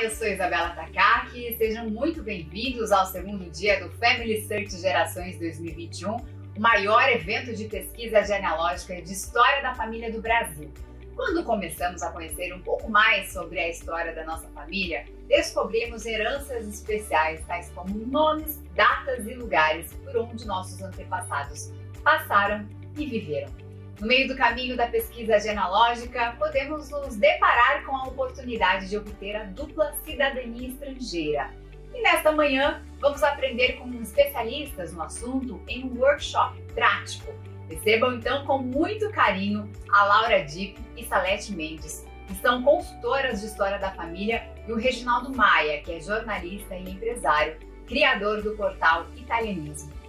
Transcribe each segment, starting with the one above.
Olá, eu sou Isabela Takaki e sejam muito bem-vindos ao segundo dia do Family Search Gerações 2021, o maior evento de pesquisa genealógica e de história da família do Brasil. Quando começamos a conhecer um pouco mais sobre a história da nossa família, descobrimos heranças especiais, tais como nomes, datas e lugares por onde nossos antepassados passaram e viveram. No meio do caminho da pesquisa genealógica, podemos nos deparar com a oportunidade de obter a dupla cidadania estrangeira. E nesta manhã, vamos aprender com especialistas no assunto em um workshop prático. Recebam então com muito carinho a Laura Dipp e Salete Mendes, que são consultoras de história da família, e o Reginaldo Maia, que é jornalista e empresário, criador do portal Italianismo.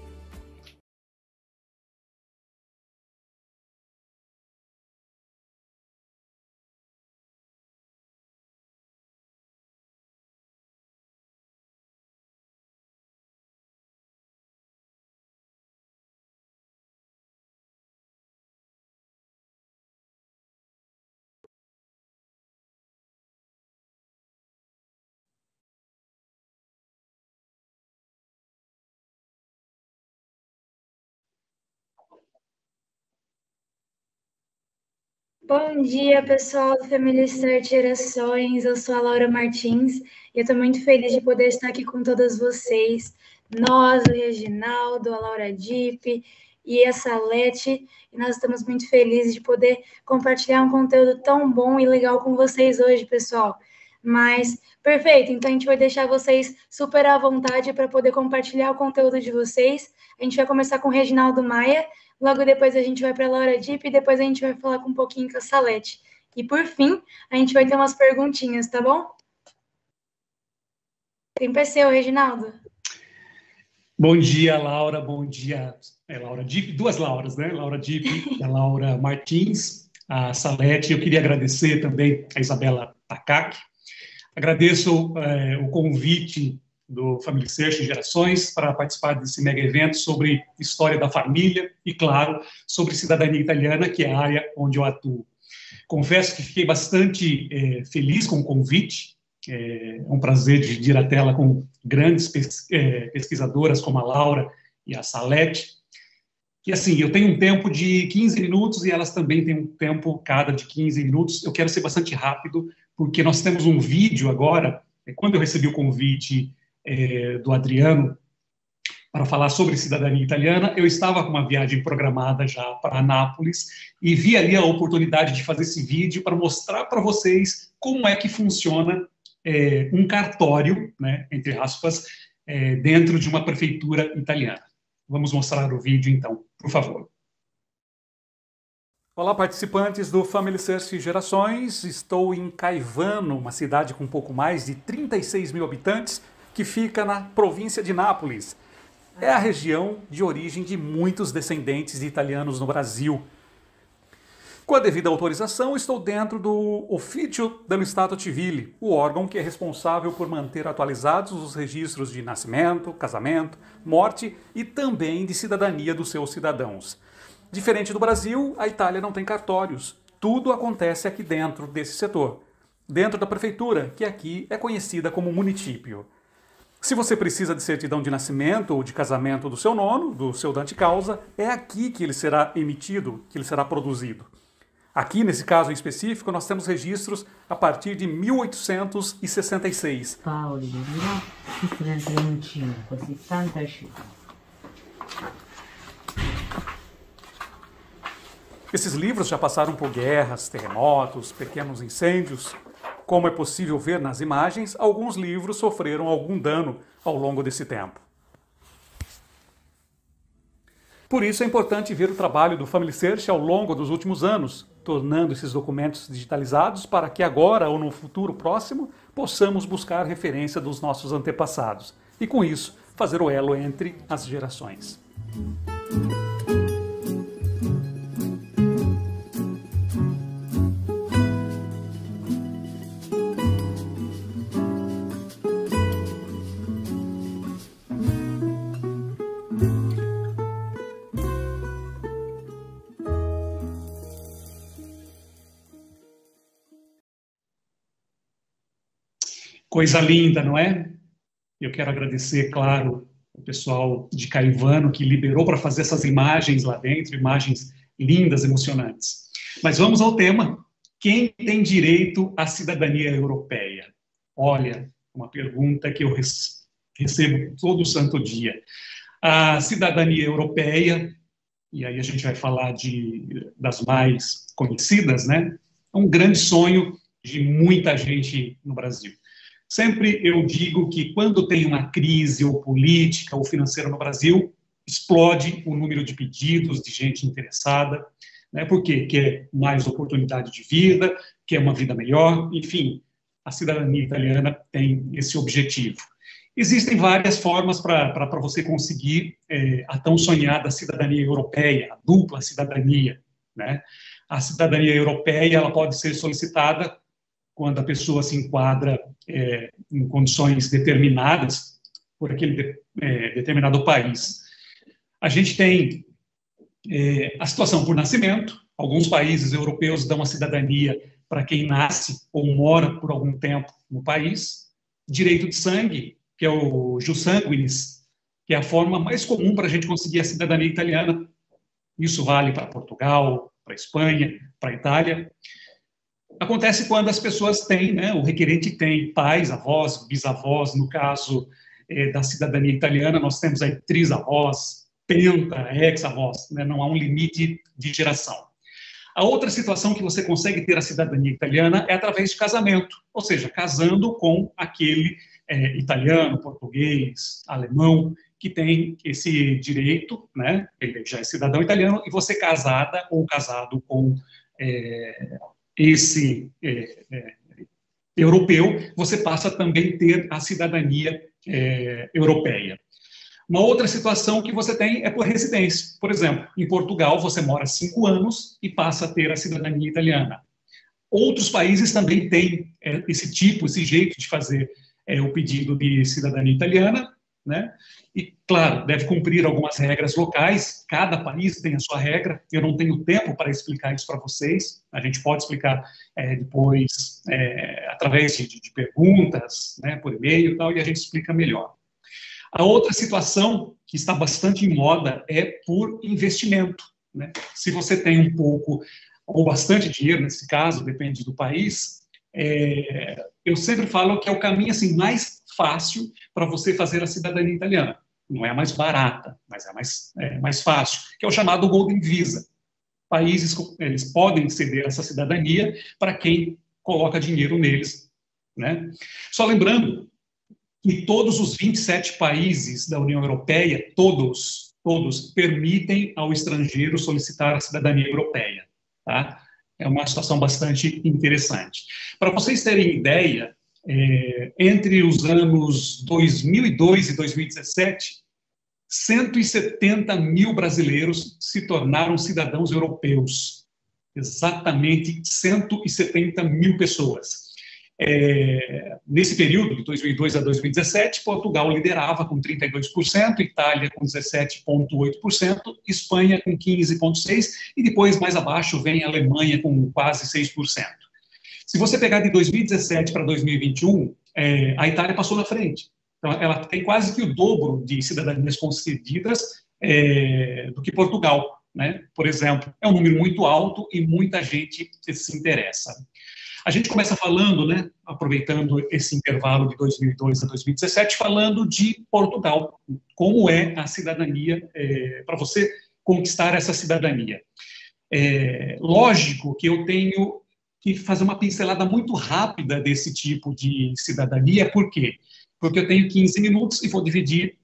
Bom dia, pessoal do Family Search Gerações. Eu sou a Laura Martins e eu estou muito feliz de poder estar aqui com todas vocês. Nós, o Reginaldo, a Laura Dipp e a Salete, e nós estamos muito felizes de poder compartilhar um conteúdo tão bom e legal com vocês hoje, pessoal. Mas, perfeito, então a gente vai deixar vocês super à vontade para poder compartilhar o conteúdo de vocês. A gente vai começar com o Reginaldo Maia. Logo depois a gente vai para a Laura Dipp e depois a gente vai falar com um pouquinho com a Salete. E por fim, a gente vai ter umas perguntinhas, tá bom? Tempo é seu, Reginaldo. Bom dia, Laura. Bom dia, Laura Dipp. Duas Lauras, né? Laura Dipp e a Laura Martins, a Salete. Eu queria agradecer também a Isabela Takaki. Agradeço o convite do Family Search Gerações para participar desse mega evento sobre história da família e, claro, sobre cidadania italiana, que é a área onde eu atuo. Confesso que fiquei bastante feliz com o convite. É um prazer dividir a tela com grandes pesquisadoras como a Laura e a Salete. E assim, eu tenho um tempo de 15 minutos e elas também têm um tempo cada de 15 minutos. Eu quero ser bastante rápido, porque nós temos um vídeo agora. Quando eu recebi o convite do Adriano para falar sobre cidadania italiana, eu estava com uma viagem programada já para Nápoles e vi ali a oportunidade de fazer esse vídeo para mostrar para vocês como é que funciona um cartório, né, entre aspas, dentro de uma prefeitura italiana. Vamos mostrar o vídeo, então, por favor. Olá, participantes do Family Search Gerações. Estou em Caivano, uma cidade com um pouco mais de 36 mil habitantes, que fica na província de Nápoles. É a região de origem de muitos descendentes de italianos no Brasil. Com a devida autorização, estou dentro do Ufficio dello Stato Civile, o órgão que é responsável por manter atualizados os registros de nascimento, casamento, morte e também de cidadania dos seus cidadãos. Diferente do Brasil, a Itália não tem cartórios. Tudo acontece aqui dentro desse setor, dentro da prefeitura, que aqui é conhecida como município. Se você precisa de certidão de nascimento ou de casamento do seu nono, do seu dante causa, é aqui que ele será emitido, que ele será produzido. Aqui, nesse caso em específico, nós temos registros a partir de 1866. Paoli di Milano, 35, 65. Esses livros já passaram por guerras, terremotos, pequenos incêndios. Como é possível ver nas imagens, alguns livros sofreram algum dano ao longo desse tempo. Por isso é importante ver o trabalho do Family Search ao longo dos últimos anos, tornando esses documentos digitalizados para que agora ou no futuro próximo possamos buscar referência dos nossos antepassados e, com isso, fazer o elo entre as gerações. Coisa linda, não é? Eu quero agradecer, claro, o pessoal de Caivano que liberou para fazer essas imagens lá dentro, imagens lindas, emocionantes. Mas vamos ao tema. Quem tem direito à cidadania europeia? Olha, uma pergunta que eu recebo todo santo dia. A cidadania europeia, e aí a gente vai falar das mais conhecidas, né? É um grande sonho de muita gente no Brasil. Sempre eu digo que quando tem uma crise ou política ou financeira no Brasil, explode o número de pedidos de gente interessada, né? Porque quer mais oportunidade de vida, quer uma vida melhor, enfim, a cidadania italiana tem esse objetivo. Existem várias formas para você conseguir a tão sonhada cidadania europeia, a dupla cidadania, né? A cidadania europeia ela pode ser solicitada quando a pessoa se enquadra em condições determinadas por aquele determinado país. A gente tem a situação por nascimento. Alguns países europeus dão a cidadania para quem nasce ou mora por algum tempo no país. Direito de sangue, que é o jus sanguinis, que é a forma mais comum para a gente conseguir a cidadania italiana. Isso vale para Portugal, para Espanha, para Itália. Acontece quando as pessoas têm, né, o requerente tem pais, avós, bisavós. No caso da cidadania italiana, nós temos aí trisavós, penta, ex-avós, né, não há um limite de geração. A outra situação que você consegue ter a cidadania italiana é através de casamento, ou seja, casando com aquele italiano, português, alemão, que tem esse direito, né, ele já é cidadão italiano, e você casada ou casado com esse europeu, você passa também a ter a cidadania europeia. Uma outra situação que você tem é por residência. Por exemplo, em Portugal, você mora 5 anos e passa a ter a cidadania italiana. Outros países também têm esse jeito de fazer o pedido de cidadania italiana, né? E, claro, deve cumprir algumas regras locais, cada país tem a sua regra, eu não tenho tempo para explicar isso para vocês, a gente pode explicar depois, através de perguntas, né, por e-mail e tal, e a gente explica melhor. A outra situação que está bastante em moda é por investimento, né? Se você tem um pouco ou bastante dinheiro, nesse caso, depende do país, eu sempre falo que é o caminho assim, mais fácil para você fazer a cidadania italiana. Não é a mais barata, mas é mais fácil, que é o chamado Golden Visa. Países eles podem ceder essa cidadania para quem coloca dinheiro neles, né? Só lembrando que todos os 27 países da União Europeia, todos permitem ao estrangeiro solicitar a cidadania europeia, tá? É uma situação bastante interessante. Para vocês terem ideia, entre os anos 2002 e 2017, 170 mil brasileiros se tornaram cidadãos europeus. Exatamente 170 mil pessoas. Nesse período, de 2002 a 2017, Portugal liderava com 32%, Itália com 17,8%, Espanha com 15,6%, e depois, mais abaixo, vem a Alemanha com quase 6%. Se você pegar de 2017 para 2021, a Itália passou na frente. Então, ela tem quase que o dobro de cidadanias concedidas do que Portugal, né? Por exemplo, é um número muito alto e muita gente se interessa. A gente começa falando, né, aproveitando esse intervalo de 2002 a 2017, falando de Portugal. Como é a cidadania, para você conquistar essa cidadania? Lógico que eu tenho que fazer uma pincelada muito rápida desse tipo de cidadania. Por quê? Porque eu tenho 15 minutos e vou dividir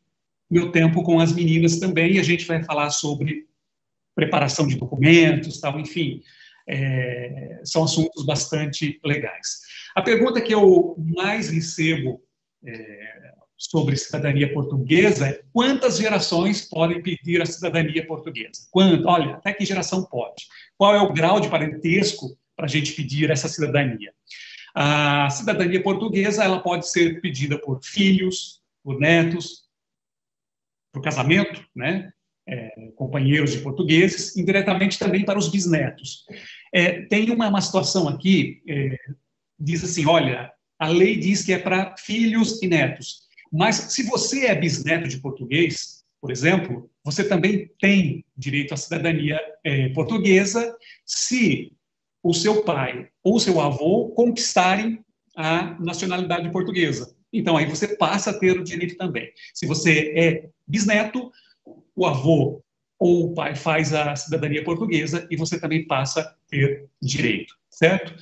meu tempo com as meninas também, e a gente vai falar sobre preparação de documentos, tal, enfim. São assuntos bastante legais. A pergunta que eu mais recebo sobre cidadania portuguesa é: quantas gerações podem pedir a cidadania portuguesa? Olha, até que geração pode? Qual é o grau de parentesco para a gente pedir essa cidadania? A cidadania portuguesa ela pode ser pedida por filhos, por netos, por casamento, né? Companheiros de portugueses, indiretamente também para os bisnetos. Tem uma situação aqui, diz assim, olha, a lei diz que é para filhos e netos. Mas se você é bisneto de português, por exemplo, você também tem direito à cidadania portuguesa se o seu pai ou seu avô conquistarem a nacionalidade portuguesa. Então, aí você passa a ter o direito também. Se você é bisneto, o avô ou o pai faz a cidadania portuguesa e você também passa a ter direito, certo?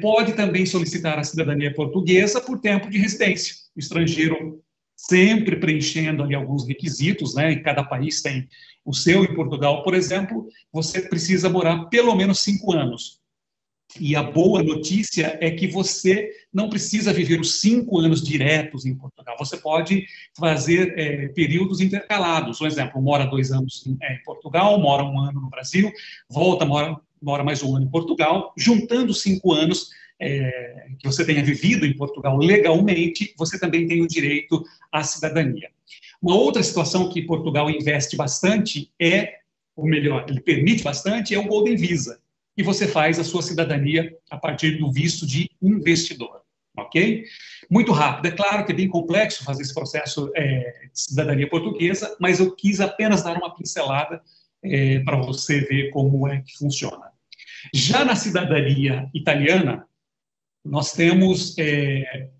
Pode também solicitar a cidadania portuguesa por tempo de residência. O estrangeiro sempre preenchendo ali alguns requisitos, né? Em cada país tem o seu. Em Portugal, por exemplo, você precisa morar pelo menos 5 anos. E a boa notícia é que você não precisa viver os 5 anos diretos em Portugal. Você pode fazer períodos intercalados. Por exemplo, mora 2 anos em Portugal, mora 1 ano no Brasil, volta, mora mais 1 ano em Portugal. Juntando 5 anos que você tenha vivido em Portugal legalmente, você também tem o direito à cidadania. Uma outra situação que Portugal investe bastante ou melhor, ele permite bastante, é o Golden Visa. E você faz a sua cidadania a partir do visto de investidor, ok? Muito rápido. É claro que é bem complexo fazer esse processo de cidadania portuguesa, mas eu quis apenas dar uma pincelada para você ver como é que funciona. Já na cidadania italiana, nós temos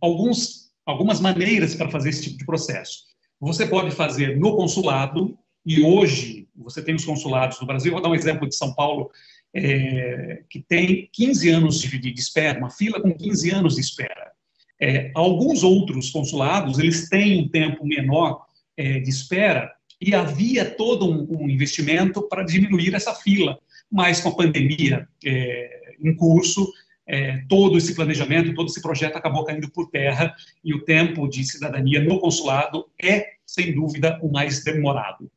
algumas maneiras para fazer esse tipo de processo. Você pode fazer no consulado, e hoje você tem os consulados no Brasil. Vou dar um exemplo de São Paulo, que tem 15 anos de espera, uma fila com 15 anos de espera. Alguns outros consulados, eles têm um tempo menor de espera, e havia todo um investimento para diminuir essa fila, mas com a pandemia em curso, todo esse planejamento, todo esse projeto acabou caindo por terra, e o tempo de cidadania no consulado é, sem dúvida, o mais demorado.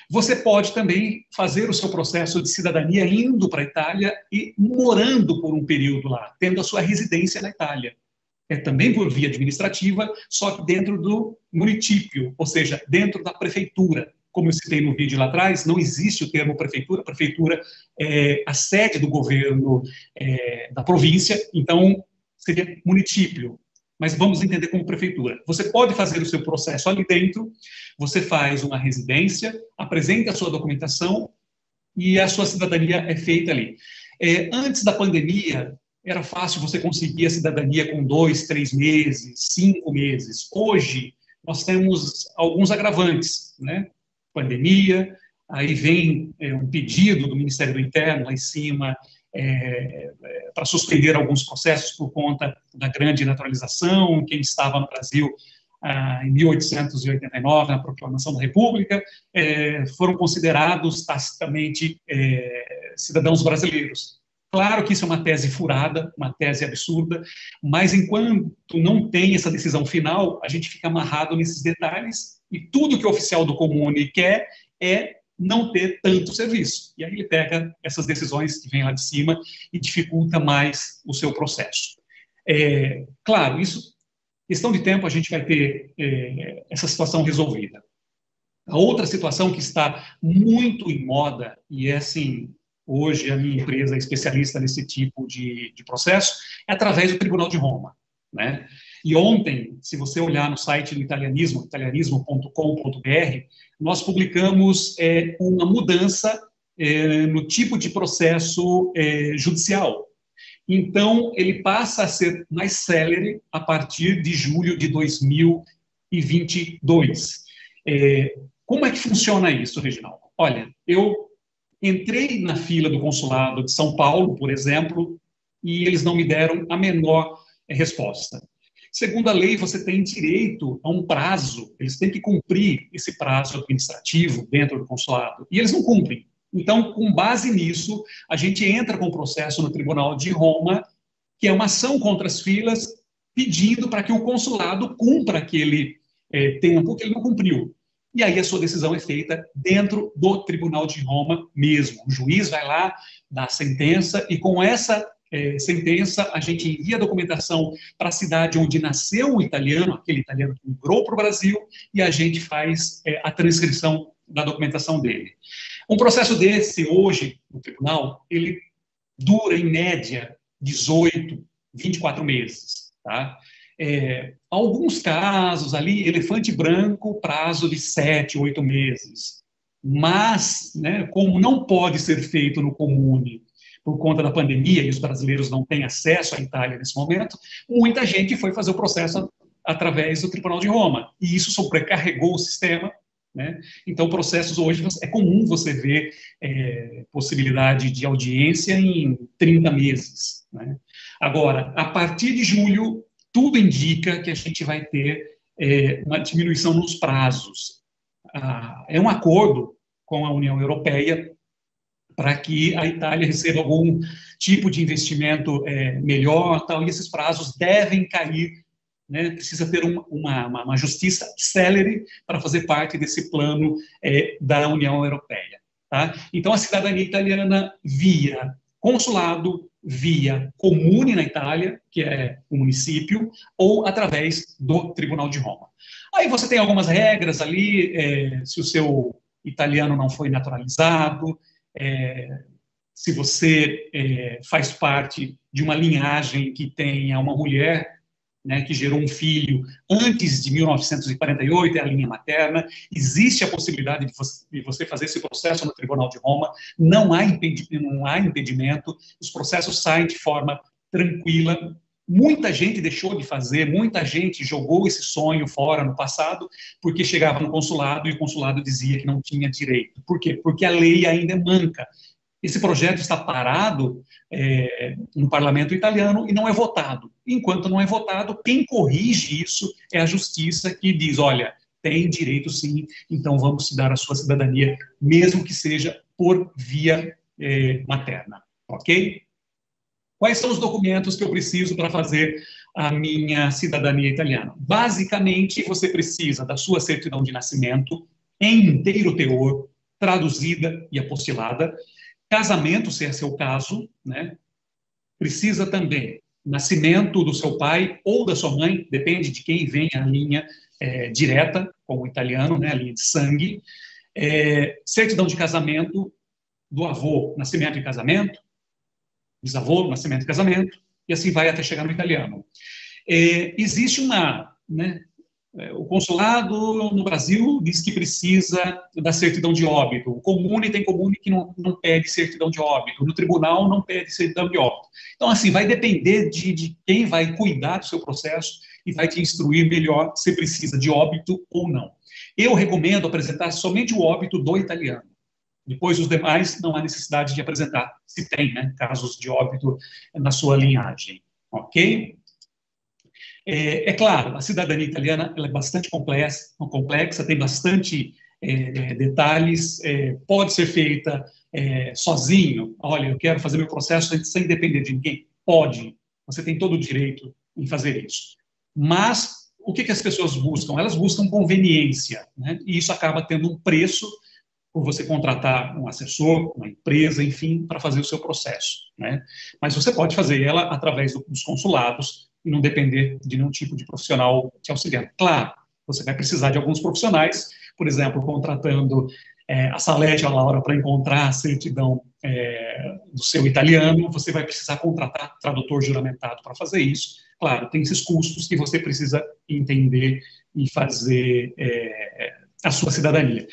Você pode também fazer o seu processo de cidadania indo para a Itália e morando por um período lá, tendo a sua residência na Itália. Também por via administrativa, só que dentro do município, ou seja, dentro da prefeitura. Como eu citei no vídeo lá atrás, não existe o termo prefeitura. A prefeitura é a sede do governo da província, então seria município. Mas vamos entender como prefeitura. Você pode fazer o seu processo ali dentro, você faz uma residência, apresenta a sua documentação e a sua cidadania é feita ali. Antes da pandemia, era fácil você conseguir a cidadania com 2, 3 meses, 5 meses. Hoje, nós temos alguns agravantes, né? Pandemia, aí vem um pedido do Ministério do Interno lá em cima, para suspender alguns processos por conta da grande naturalização. Quem estava no Brasil em 1889, na proclamação da República, foram considerados tacitamente cidadãos brasileiros. Claro que isso é uma tese furada, uma tese absurda, mas enquanto não tem essa decisão final, a gente fica amarrado nesses detalhes, e tudo que o oficial do comune quer é não ter tanto serviço. E aí ele pega essas decisões que vêm lá de cima e dificulta mais o seu processo. Claro, isso, questão de tempo, a gente vai ter essa situação resolvida. A outra situação que está muito em moda, e assim, hoje a minha empresa é especialista nesse tipo de processo, é através do Tribunal de Roma, né? E ontem, se você olhar no site do Italianismo, italianismo.com.br, nós publicamos uma mudança no tipo de processo judicial. Então, ele passa a ser mais célere a partir de julho de 2022. Como é que funciona isso, Reginaldo? Olha, eu entrei na fila do consulado de São Paulo, por exemplo, e eles não me deram a menor resposta. Segundo a lei, você tem direito a um prazo, eles têm que cumprir esse prazo administrativo dentro do consulado, e eles não cumprem. Então, com base nisso, a gente entra com o processo no Tribunal de Roma, que é uma ação contra as filas, pedindo para que o consulado cumpra aquele tempo que ele não cumpriu. E aí a sua decisão é feita dentro do Tribunal de Roma mesmo. O juiz vai lá, dá a sentença, e com essa sentença, a gente envia a documentação para a cidade onde nasceu o italiano, aquele italiano que migrou para o Brasil, e a gente faz a transcrição da documentação dele. Um processo desse, hoje, no tribunal, ele dura, em média, 18, 24 meses. tá? Alguns casos ali, elefante branco, prazo de 7, 8 meses. Mas, né, como não pode ser feito no comune por conta da pandemia, e os brasileiros não têm acesso à Itália nesse momento, muita gente foi fazer o processo através do Tribunal de Roma, e isso sobrecarregou o sistema, né? Então, processos hoje, é comum você ver possibilidade de audiência em 30 meses, né? Agora, a partir de julho, tudo indica que a gente vai ter uma diminuição nos prazos. É um acordo com a União Europeia para que a Itália receba algum tipo de investimento melhor, tal, e esses prazos devem cair, né? Precisa ter uma justiça célere para fazer parte desse plano da União Europeia, tá? Então, a cidadania italiana via consulado, via comune na Itália, que é o município, ou através do Tribunal de Roma. Aí você tem algumas regras ali, se o seu italiano não foi naturalizado, se você faz parte de uma linhagem que tenha uma mulher, né, que gerou um filho antes de 1948, é a linha materna, existe a possibilidade de você fazer esse processo no Tribunal de Roma, não há impedimento, os processos saem de forma tranquila. Muita gente deixou de fazer, muita gente jogou esse sonho fora no passado, porque chegava no consulado e o consulado dizia que não tinha direito. Por quê? Porque a lei ainda é manca. Esse projeto está parado no parlamento italiano e não é votado. Enquanto não é votado, quem corrige isso é a justiça, que diz, olha, tem direito sim, então vamos te dar a sua cidadania, mesmo que seja por via materna, ok? Quais são os documentos que eu preciso para fazer a minha cidadania italiana? Basicamente, você precisa da sua certidão de nascimento, em inteiro teor, traduzida e apostilada, casamento, se é seu caso, né? Precisa também nascimento do seu pai ou da sua mãe, depende de quem vem a linha direta, com o italiano, né? A linha de sangue, certidão de casamento do avô, nascimento e casamento, bisavô, nascimento e casamento, e assim vai até chegar no italiano. Existe o consulado no Brasil diz que precisa da certidão de óbito. O comune tem comune que não pede certidão de óbito. No tribunal não pede certidão de óbito. Então, assim, vai depender de quem vai cuidar do seu processo e vai te instruir melhor se precisa de óbito ou não. Eu recomendo apresentar somente o óbito do italiano. Depois, os demais, não há necessidade de apresentar, se tem, né, casos de óbito na sua linhagem. Ok? Claro, a cidadania italiana ela é bastante complexa, tem bastante detalhes, pode ser feita sozinho. Olha, eu quero fazer meu processo sem depender de ninguém. Pode, você tem todo o direito em fazer isso. Mas, o que as pessoas buscam? Elas buscam conveniência, né? E isso acaba tendo um preço por você contratar um assessor, uma empresa, enfim, para fazer o seu processo, né? Mas você pode fazer ela através dos consulados, e não depender de nenhum tipo de profissional te auxiliando. Claro, você vai precisar de alguns profissionais, por exemplo, contratando a Salete, a Laura, para encontrar a certidão do seu italiano, você vai precisar contratar tradutor juramentado para fazer isso. Claro, tem esses custos que você precisa entender e fazer a sua cidadania.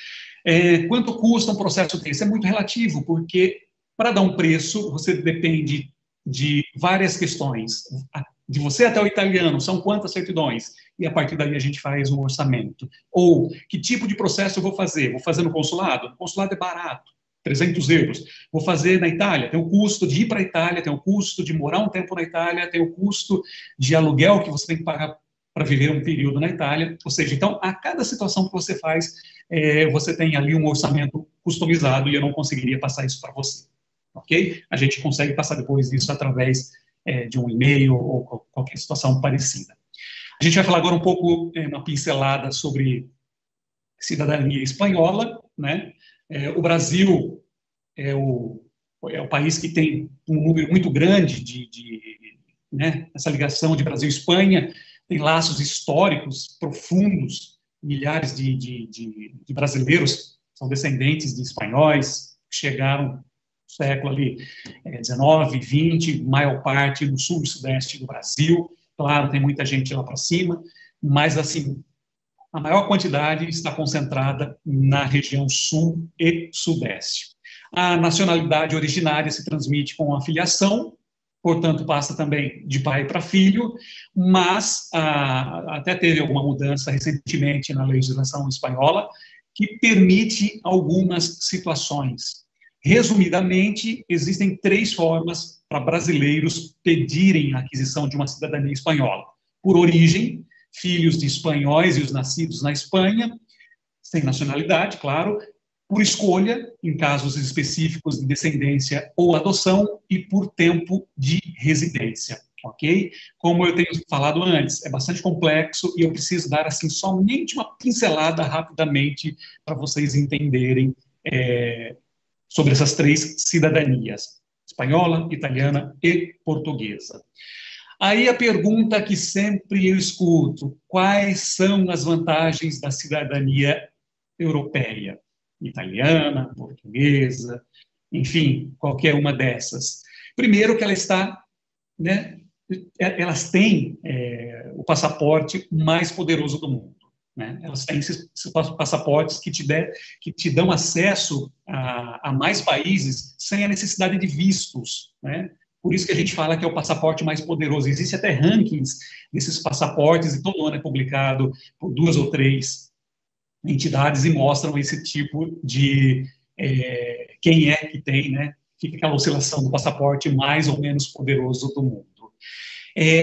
Quanto custa um processo desse? É muito relativo, porque para dar um preço, você depende de várias questões. De você até o italiano, são quantas certidões? E a partir daí a gente faz um orçamento. Ou, que tipo de processo eu vou fazer? Vou fazer no consulado? O consulado é barato, 300 euros. Vou fazer na Itália, tem o custo de ir para a Itália, tem o custo de morar um tempo na Itália, tem o custo de aluguel que você tem que pagar para viver um período na Itália. Ou seja, então, a cada situação que você faz, você tem ali um orçamento customizado e eu não conseguiria passar isso para você. Ok? A gente consegue passar depois disso através de um e-mail ou qualquer situação parecida. A gente vai falar agora um pouco, uma pincelada sobre cidadania espanhola, né? O Brasil é o país que tem um número muito grande né, essa ligação de Brasil e Espanha, tem laços históricos profundos, milhares de brasileiros são descendentes de espanhóis, que chegaram no século ali, 19, 20, maior parte no sul e sudeste do Brasil, claro, tem muita gente lá para cima, mas, assim, a maior quantidade está concentrada na região sul e sudeste. A nacionalidade originária se transmite com a filiação, portanto, passa também de pai para filho, mas até teve alguma mudança recentemente na legislação espanhola, que permite algumas situações. Resumidamente, existem 3 formas para brasileiros pedirem a aquisição de uma cidadania espanhola. Por origem, filhos de espanhóis e os nascidos na Espanha, sem nacionalidade, claro, por escolha, em casos específicos de descendência ou adoção, e por tempo de residência, ok? Como eu tenho falado antes, é bastante complexo e eu preciso dar, assim, somente uma pincelada rapidamente para vocês entenderem sobre essas 3 cidadanias, espanhola, italiana e portuguesa. Aí a pergunta que sempre eu escuto: quais são as vantagens da cidadania europeia? Italiana, portuguesa, enfim, qualquer uma dessas. Primeiro que ela está, né, elas têm o passaporte mais poderoso do mundo. Né? Elas têm esses passaportes que te dão acesso a mais países sem a necessidade de vistos, né? Por isso que a gente fala que é o passaporte mais poderoso. Existem até rankings desses passaportes, e todo ano é publicado por 2 ou 3 entidades e mostram esse tipo de quem é que tem, né? Fica aquela oscilação do passaporte mais ou menos poderoso do mundo.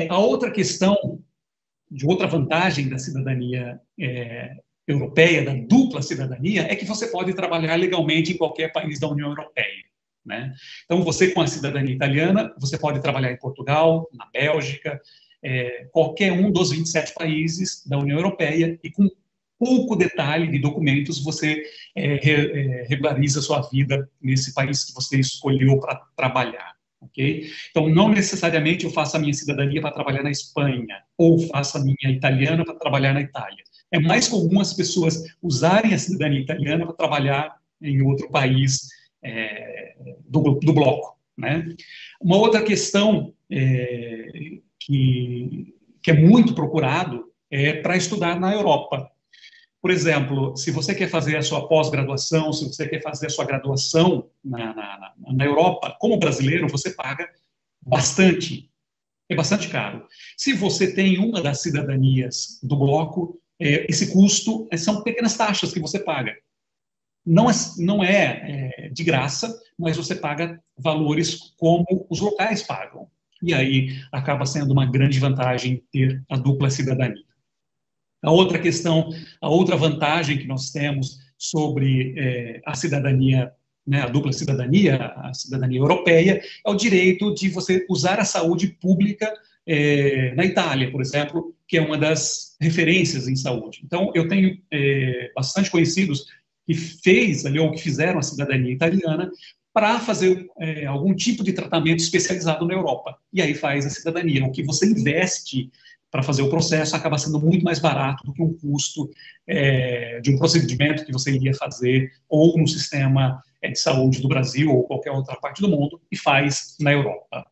A outra questão, de outra vantagem da cidadania europeia, da dupla cidadania, é que você pode trabalhar legalmente em qualquer país da União Europeia. Né? Então, você com a cidadania italiana, você pode trabalhar em Portugal, na Bélgica, qualquer um dos 27 países da União Europeia, e com pouco detalhe de documentos, você regulariza a sua vida nesse país que você escolheu para trabalhar. Okay? Então, não necessariamente eu faço a minha cidadania para trabalhar na Espanha, ou faço a minha italiana para trabalhar na Itália. É mais comum as pessoas usarem a cidadania italiana para trabalhar em outro país do bloco. Né? Uma outra questão que é muito procurado é para estudar na Europa. Por exemplo, se você quer fazer a sua pós-graduação, se você quer fazer a sua graduação na Europa, como brasileiro, você paga bastante. É bastante caro. Se você tem uma das cidadanias do bloco, esse custo são pequenas taxas que você paga. Não é de graça, mas você paga valores como os locais pagam. E aí acaba sendo uma grande vantagem ter a dupla cidadania. A outra questão, a outra vantagem que nós temos sobre a cidadania, né, a dupla cidadania, a cidadania europeia, é o direito de você usar a saúde pública na Itália, por exemplo, que é uma das referências em saúde. Então, eu tenho bastante conhecidos que que fizeram a cidadania italiana para fazer algum tipo de tratamento especializado na Europa. E aí faz a cidadania. O que você investe para fazer o processo acaba sendo muito mais barato do que um custo de um procedimento que você iria fazer ou no sistema de saúde do Brasil ou qualquer outra parte do mundo, e faz na Europa.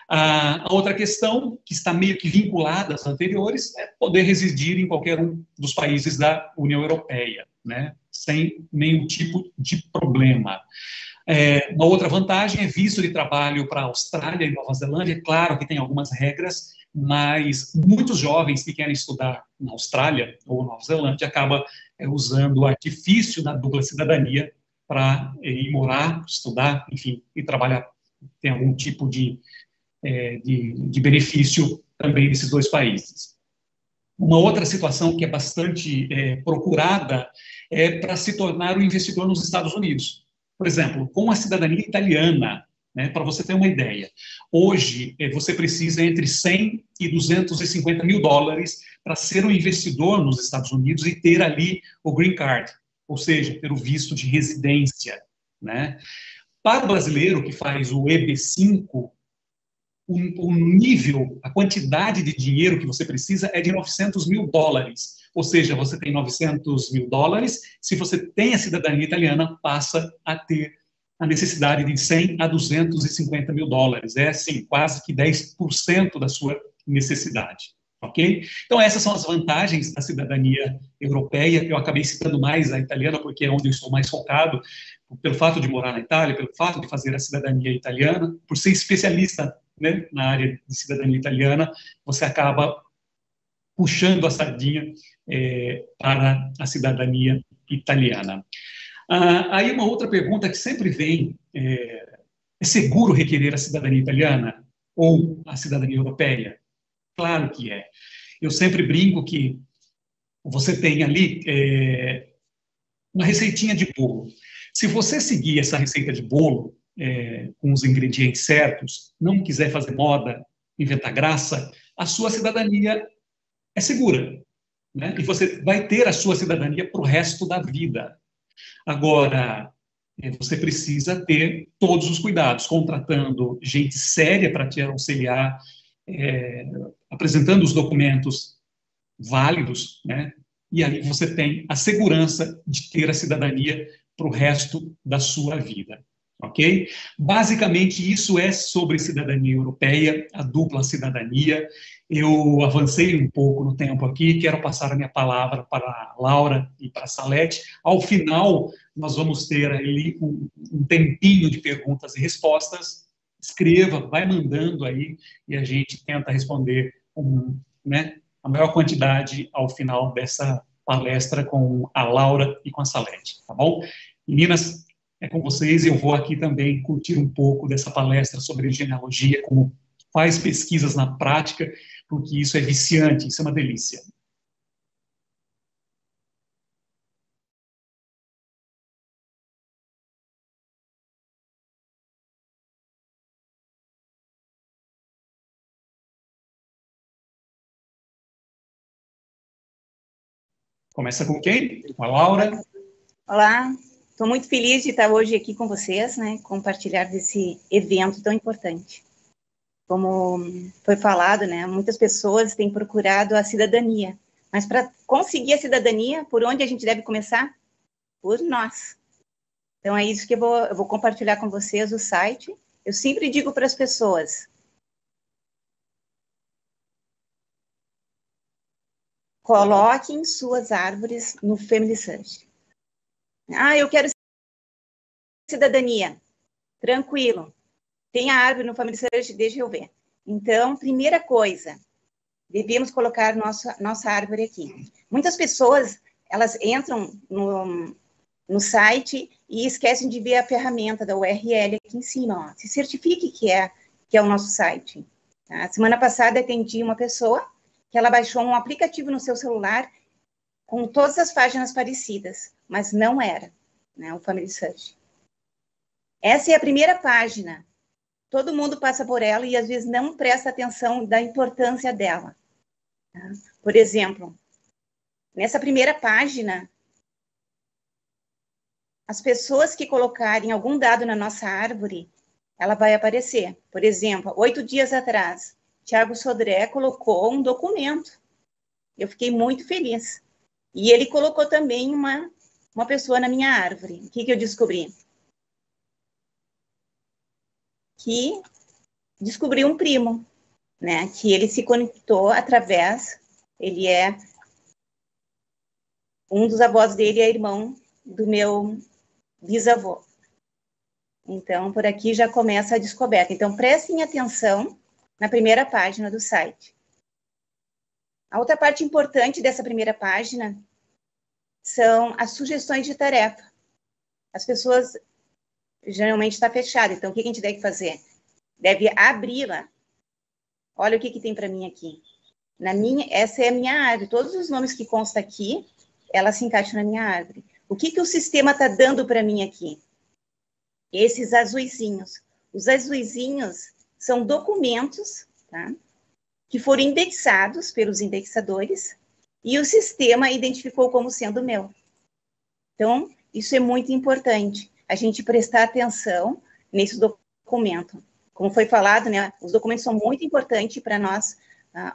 A outra questão, que está meio que vinculada às anteriores, é poder residir em qualquer um dos países da União Europeia, né, sem nenhum tipo de problema. Uma outra vantagem é visto de trabalho para a Austrália e Nova Zelândia. É claro que tem algumas regras, mas muitos jovens que querem estudar na Austrália ou Nova Zelândia acabam usando o artifício da dupla cidadania para ir morar, estudar, enfim, e trabalhar. Tem algum tipo de benefício também desses 2 países. Uma outra situação que é bastante procurada é para se tornar um investidor nos Estados Unidos. Por exemplo, com a cidadania italiana, né, para você ter uma ideia, hoje você precisa entre 100 e 250 mil dólares para ser um investidor nos Estados Unidos e ter ali o green card, ou seja, ter o visto de residência. Né? Para o brasileiro que faz o EB5, o nível, a quantidade de dinheiro que você precisa é de 900 mil dólares. Ou seja, você tem 900 mil dólares, se você tem a cidadania italiana, passa a ter a necessidade de 100 a 250 mil dólares. É, assim, quase que 10% da sua necessidade. Ok? Então, essas são as vantagens da cidadania europeia. Eu acabei citando mais a italiana, porque é onde eu estou mais focado, pelo fato de morar na Itália, pelo fato de fazer a cidadania italiana, por ser especialista, né, na área de cidadania italiana, você acaba puxando a sardinha para a cidadania italiana. Aí uma outra pergunta que sempre vem, é seguro requerer a cidadania italiana ou a cidadania europeia? Claro que é. Eu sempre brinco que você tem ali uma receitinha de bolo. Se você seguir essa receita de bolo com os ingredientes certos, não quiser fazer moda, inventar graça, a sua cidadania é segura, né? E você vai ter a sua cidadania para o resto da vida. Agora, você precisa ter todos os cuidados, contratando gente séria para te auxiliar, apresentando os documentos válidos, né? E aí você tem a segurança de ter a cidadania para o resto da sua vida, ok? Basicamente, isso é sobre cidadania europeia, a dupla cidadania. Eu avancei um pouco no tempo aqui, quero passar a minha palavra para a Laura e para a Salete. Ao final, nós vamos ter ali um tempinho de perguntas e respostas. Escreva, vai mandando aí, e a gente tenta responder né, a maior quantidade ao final dessa palestra com a Laura e com a Salete, tá bom? Meninas, é com vocês, eu vou aqui também curtir um pouco dessa palestra sobre genealogia, como faz pesquisas na prática, porque isso é viciante, isso é uma delícia. Começa com quem? Com a Laura. Olá, estou muito feliz de estar hoje aqui com vocês, né, compartilhar desse evento tão importante. Como foi falado, né, muitas pessoas têm procurado a cidadania, mas para conseguir a cidadania, por onde a gente deve começar? Por nós. Então é isso que eu vou compartilhar com vocês o site. Eu sempre digo para as pessoas: coloquem suas árvores no Family Search. Eu quero cidadania. Tranquilo. Tem a árvore no Family Search, deixa eu ver. Então, primeira coisa, devemos colocar nossa árvore aqui. Muitas pessoas, elas entram no site e esquecem de ver a ferramenta da URL aqui em cima. Ó. Se certifique que é o nosso site. Tá? Semana passada, atendi uma pessoa que ela baixou um aplicativo no seu celular com todas as páginas parecidas, mas não era, né, o Family Search. Essa é a primeira página. Todo mundo passa por ela e, às vezes, não presta atenção da importância dela. Tá? Por exemplo, nessa primeira página, as pessoas que colocarem algum dado na nossa árvore, ela vai aparecer. Por exemplo, 8 dias atrás, Tiago Sodré colocou um documento. Eu fiquei muito feliz. E ele colocou também uma pessoa na minha árvore. O que eu descobri? Que descobri um primo, né? Que ele se conectou através, ele é um dos avós dele, é irmão do meu bisavô. Então, por aqui já começa a descoberta. Então, prestem atenção na primeira página do site. A outra parte importante dessa primeira página são as sugestões de tarefa. As pessoas geralmente está fechada, então o que a gente deve fazer? Deve abri-la. Olha o que tem para mim aqui. Essa é a minha árvore. Todos os nomes que constam aqui, ela se encaixa na minha árvore. O que o sistema está dando para mim aqui? Esses azuizinhos. Os azuizinhos são documentos, tá? Que foram indexados pelos indexadores e o sistema identificou como sendo meu. Então, isso é muito importante, a gente prestar atenção nesse documento. Como foi falado, né, os documentos são muito importantes para nós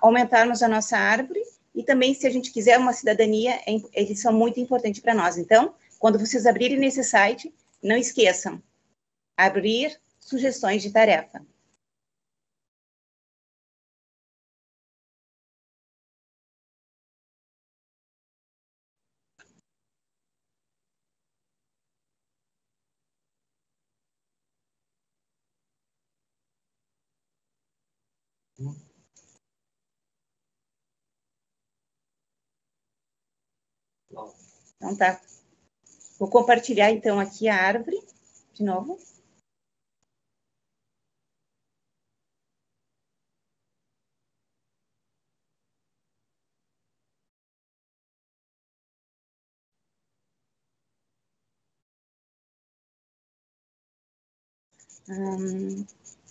aumentarmos a nossa árvore e também, se a gente quiser uma cidadania, eles são muito importantes para nós. Então, quando vocês abrirem nesse site, não esqueçam, abrir sugestões de tarefa. Então tá. Vou compartilhar então aqui a árvore, de novo.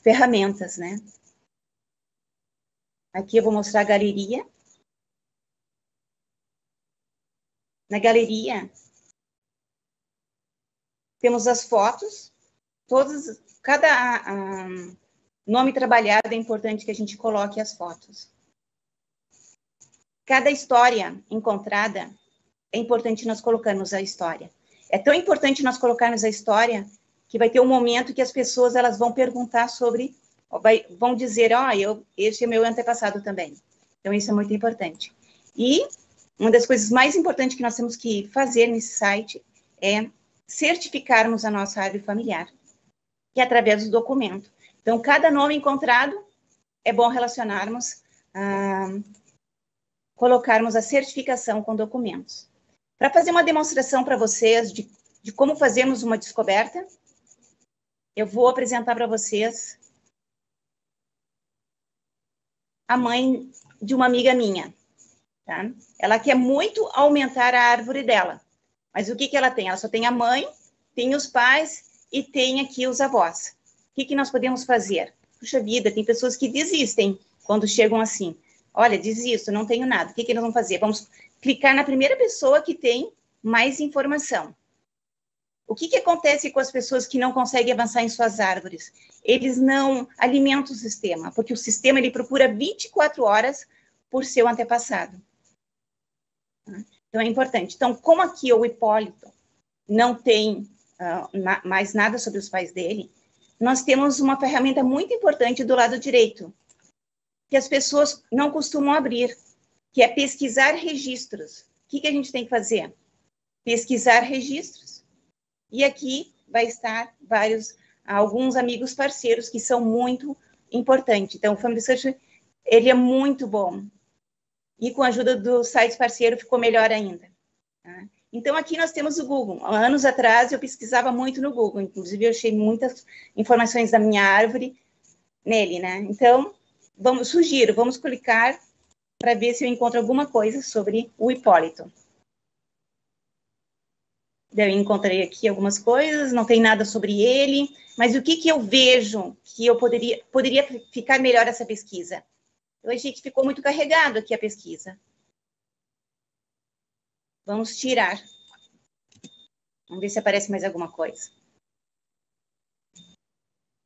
Ferramentas, né? Aqui eu vou mostrar a galeria. Na galeria, temos as fotos, cada nome trabalhado é importante que a gente coloque as fotos. Cada história encontrada, é importante nós colocarmos a história. É tão importante nós colocarmos a história que vai ter um momento que as pessoas elas vão perguntar sobre, vão dizer, esse é meu antepassado também. Então, isso é muito importante. E uma das coisas mais importantes que nós temos que fazer nesse site é certificarmos a nossa árvore familiar, que é através do documento. Então, cada nome encontrado, é bom relacionarmos, colocarmos a certificação com documentos. Para fazer uma demonstração para vocês de como fazemos uma descoberta, eu vou apresentar para vocês a mãe de uma amiga minha. Tá? Ela quer muito aumentar a árvore dela. Mas o que ela tem? Ela só tem a mãe, tem os pais e tem aqui os avós. O que nós podemos fazer? Puxa vida, tem pessoas que desistem quando chegam assim. Olha, desisto, não tenho nada. O que nós vamos fazer? Vamos clicar na primeira pessoa que tem mais informação. O que acontece com as pessoas que não conseguem avançar em suas árvores? Eles não alimentam o sistema, porque o sistema ele procura 24 horas por seu antepassado. Então, é importante. Então, como aqui o Hipólito não tem mais nada sobre os pais dele, nós temos uma ferramenta muito importante do lado direito, que as pessoas não costumam abrir, que é pesquisar registros. O que a gente tem que fazer? Pesquisar registros. E aqui vai estar alguns amigos parceiros que são muito importantes. Então, o Family Search, ele é muito bom. E com a ajuda do site parceiro ficou melhor ainda. Tá? Então, aqui nós temos o Google. Há anos atrás, eu pesquisava muito no Google. Inclusive, eu achei muitas informações da minha árvore nele, né? Então, vamos clicar para ver se eu encontro alguma coisa sobre o Hipólito. Eu encontrei aqui algumas coisas, não tem nada sobre ele, mas o que eu vejo que eu poderia ficar melhor essa pesquisa? Eu achei que ficou muito carregado aqui a pesquisa. Vamos tirar. Vamos ver se aparece mais alguma coisa.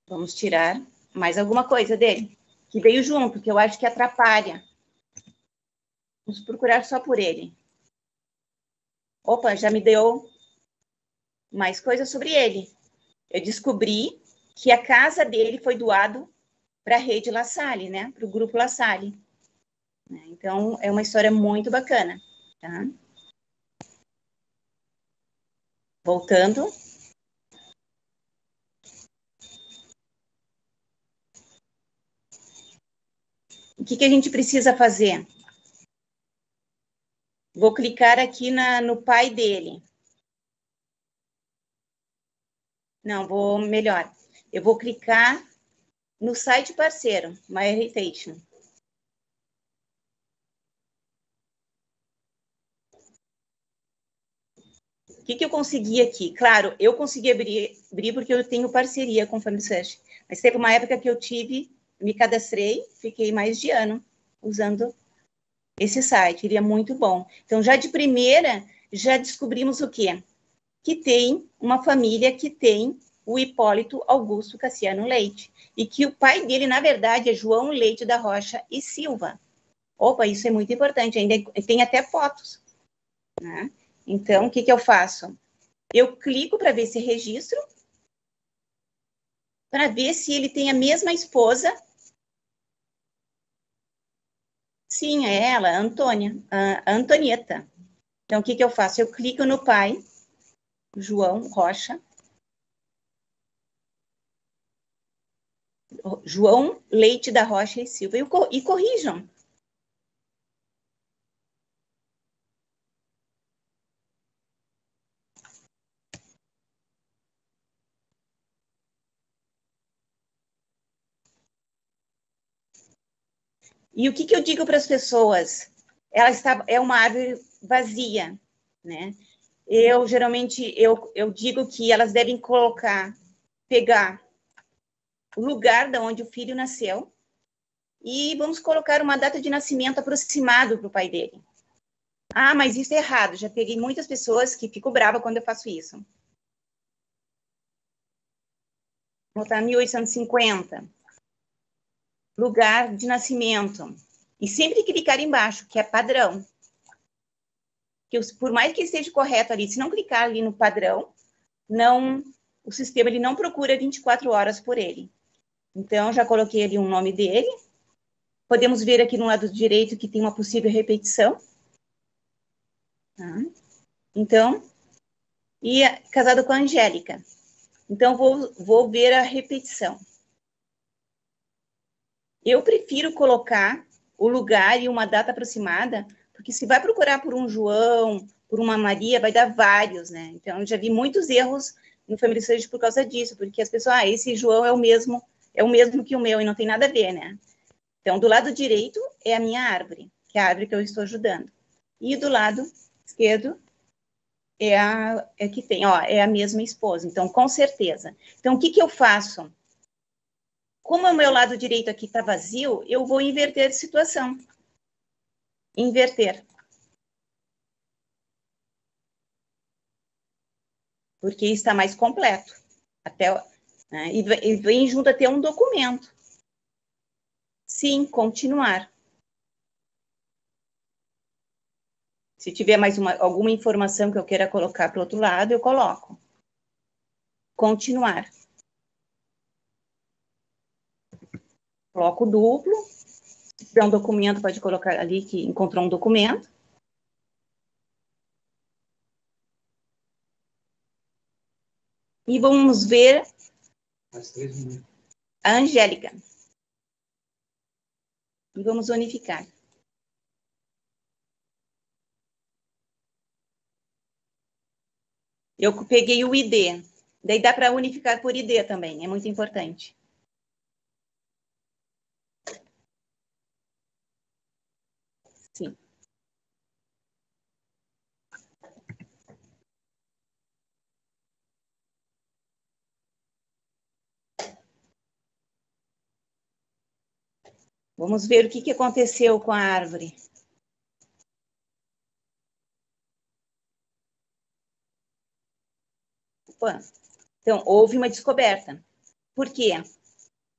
Vamos tirar mais alguma coisa dele, que veio junto, que eu acho que atrapalha. Vamos procurar só por ele. Opa, já me deu mais coisas sobre ele. Eu descobri que a casa dele foi doado para a rede La Salle, né? Para o grupo La Salle. Então, é uma história muito bacana. Tá? Voltando. O que a gente precisa fazer? Vou clicar aqui no pai dele. Não, melhor. Eu vou clicar no site parceiro, MyHeritage. O que eu consegui aqui? Claro, eu consegui abrir porque eu tenho parceria com o Family Search. Mas teve uma época que eu me cadastrei, fiquei mais de ano usando esse site. Ele é muito bom. Então, já de primeira, já descobrimos o quê? Que tem uma família que tem o Hipólito Augusto Cassiano Leite. E que o pai dele, na verdade, é João Leite da Rocha e Silva. Opa, isso é muito importante. Ainda tem até fotos. Né? Então, o que eu faço? Eu clico para ver esse registro, para ver se ele tem a mesma esposa. Sim, é ela, a Antonieta. Então, o que eu faço? Eu clico no pai, João Rocha. João Leite da Rocha e Silva. E corrijam. E o que eu digo para as pessoas? É uma árvore vazia, né? Geralmente, eu digo que elas devem pegar o lugar de onde o filho nasceu e vamos colocar uma data de nascimento aproximado para o pai dele. Ah, mas isso é errado. Já peguei muitas pessoas que ficam bravas quando eu faço isso. Vou botar 1850. Lugar de nascimento. E sempre clicar embaixo, que é padrão. Por mais que esteja correto ali, se não clicar ali no padrão, o sistema ele não procura 24 horas por ele. Então, já coloquei ali o nome dele. Podemos ver aqui no lado direito que tem uma possível repetição. Tá? Então, casado com a Angélica. Então, vou ver a repetição. Eu prefiro colocar o lugar e uma data aproximada, porque se vai procurar por um João, por uma Maria, vai dar vários, né? Então, eu já vi muitos erros no Family Search por causa disso, porque as pessoas, esse João é o mesmo que o meu, e não tem nada a ver, né? Então, do lado direito é a minha árvore, que é a árvore que eu estou ajudando. E do lado esquerdo é que tem, é a mesma esposa. Então, com certeza. Então, o que eu faço? Como o meu lado direito aqui está vazio, eu vou inverter a situação. Inverter. Porque está mais completo. Né, e vem junto até um documento. Sim, continuar. Se tiver mais alguma informação que eu queira colocar para o outro lado, eu coloco. Continuar. Coloco duplo. Se tiver um documento, pode colocar ali que encontrou um documento. E vamos ver a Angélica. E vamos unificar. Eu peguei o ID. Daí dá para unificar por ID também, é muito importante. Sim. Vamos ver o que aconteceu com a árvore. Opa. Então, houve uma descoberta. Por quê?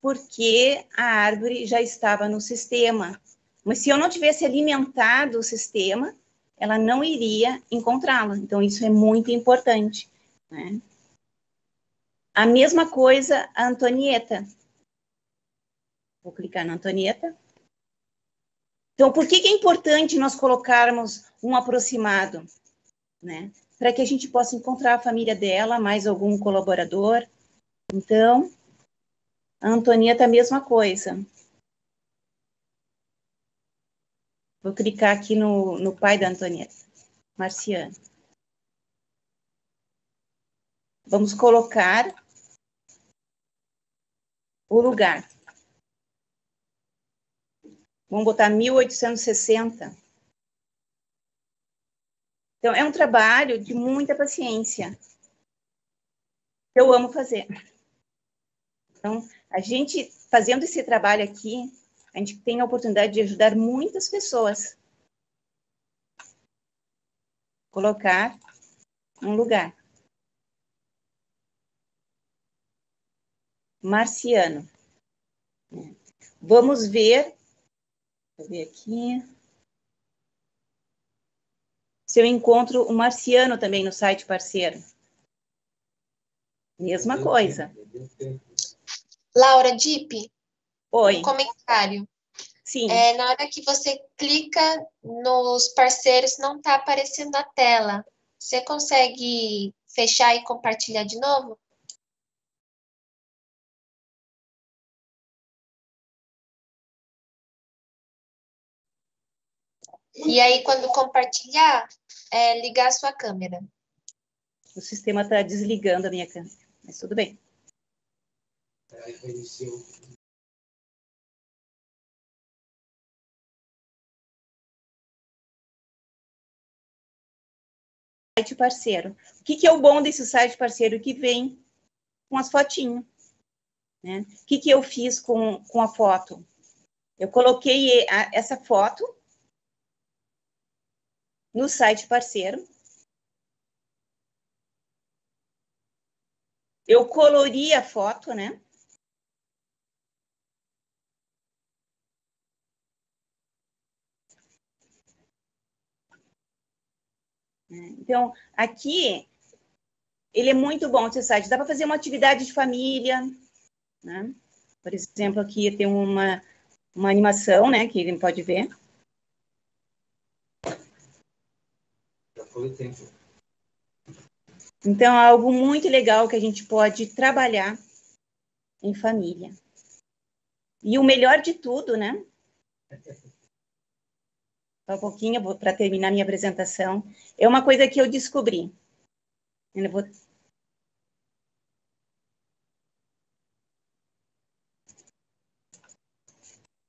Porque a árvore já estava no sistema. Mas se eu não tivesse alimentado o sistema, ela não iria encontrá-la. Então, isso é muito importante, né? A mesma coisa a Antonieta. Vou clicar na Antonieta. Então, por que é importante nós colocarmos um aproximado, né? Para que a gente possa encontrar a família dela, mais algum colaborador. Então, a Antonieta, a mesma coisa. Vou clicar aqui no pai da Antonieta, Marciano. Vamos colocar o lugar. Vamos botar 1860. Então, é um trabalho de muita paciência. Eu amo fazer. Então, a gente, fazendo esse trabalho aqui, a gente tem a oportunidade de ajudar muitas pessoas. Colocar um lugar. Marciano. Vamos ver. Vou ver aqui. Se eu encontro o Marciano também no site parceiro. Mesma coisa. Laura Dipp, Oi. um comentário. Sim. Na hora que você clica nos parceiros, não está aparecendo a tela. Você consegue fechar e compartilhar de novo? E aí, quando compartilhar, ligar a sua câmera. O sistema está desligando a minha câmera, mas tudo bem. Site parceiro. O que é o bom desse site parceiro? Que vem com as fotinhas. Né? O que eu fiz com a foto? Eu coloquei essa foto no site parceiro. Eu colori a foto, né? Então, aqui, ele é muito bom, esse site. Dá para fazer uma atividade de família, né? Por exemplo, aqui tem uma animação, né? Que ele pode ver. Já foi o tempo. Então, é algo muito legal que a gente pode trabalhar em família. E o melhor de tudo, né? Só um pouquinho para terminar minha apresentação. É uma coisa que eu descobri.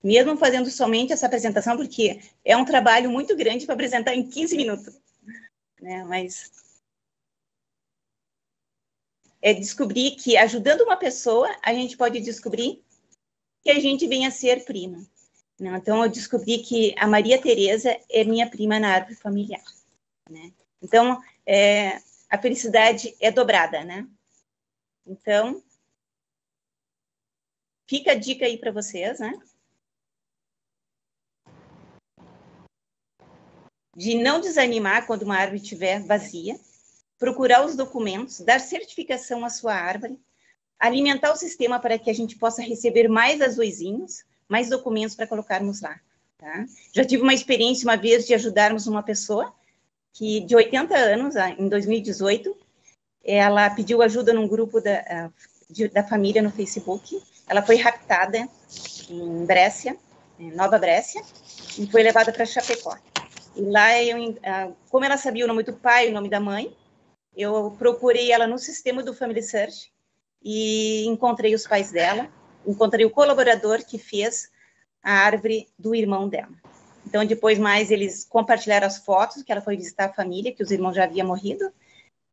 Mesmo fazendo somente essa apresentação, porque é um trabalho muito grande para apresentar em 15 minutos. Né? Mas é descobrir que, ajudando uma pessoa, a gente pode descobrir que a gente vem a ser prima. Né? Então, eu descobri que a Maria Tereza é minha prima na árvore familiar. Né? Então, a felicidade é dobrada, né? Então, fica a dica aí para vocês, né? De não desanimar quando uma árvore estiver vazia, procurar os documentos, dar certificação à sua árvore, alimentar o sistema para que a gente possa receber mais azuizinhos, mais documentos para colocarmos lá. Tá? Já tive uma experiência uma vez de ajudarmos uma pessoa que, de 80 anos, em 2018, ela pediu ajuda num grupo da família no Facebook. Ela foi raptada em Brécia, Nova Brécia, e foi levada para Chapecó. E lá, como ela sabia o nome do pai e o nome da mãe, eu procurei ela no sistema do Family Search e encontrei os pais dela, encontrei o colaborador que fez a árvore do irmão dela. Então, depois mais, eles compartilharam as fotos, que ela foi visitar a família, que os irmãos já haviam morrido.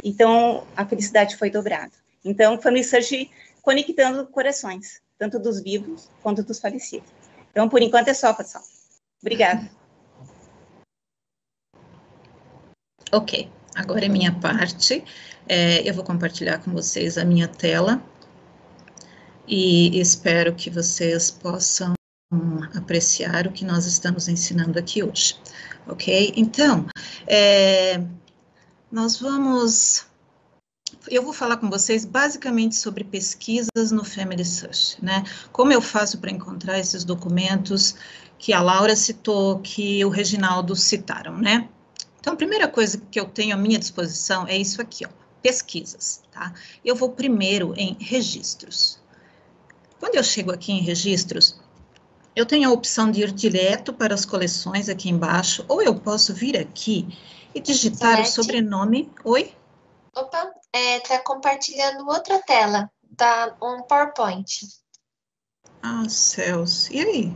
Então, a felicidade foi dobrada. Então, Family Search conectando corações, tanto dos vivos quanto dos falecidos. Então, por enquanto é só, pessoal. Obrigada. Ok, agora é minha parte. Eu vou compartilhar com vocês a minha tela e espero que vocês possam apreciar o que nós estamos ensinando aqui hoje. Ok? Então, eu vou falar com vocês basicamente sobre pesquisas no Family Search, né? Como eu faço para encontrar esses documentos que a Laura citou, que o Reginaldo citaram, né? Então, a primeira coisa que eu tenho à minha disposição é isso aqui, ó, pesquisas, tá? Eu vou primeiro em registros. Quando eu chego aqui em registros, eu tenho a opção de ir direto para as coleções aqui embaixo, ou eu posso vir aqui e digitar o sobrenome. Oi? Opa, tá compartilhando outra tela, tá um PowerPoint. Ah, céus, e aí?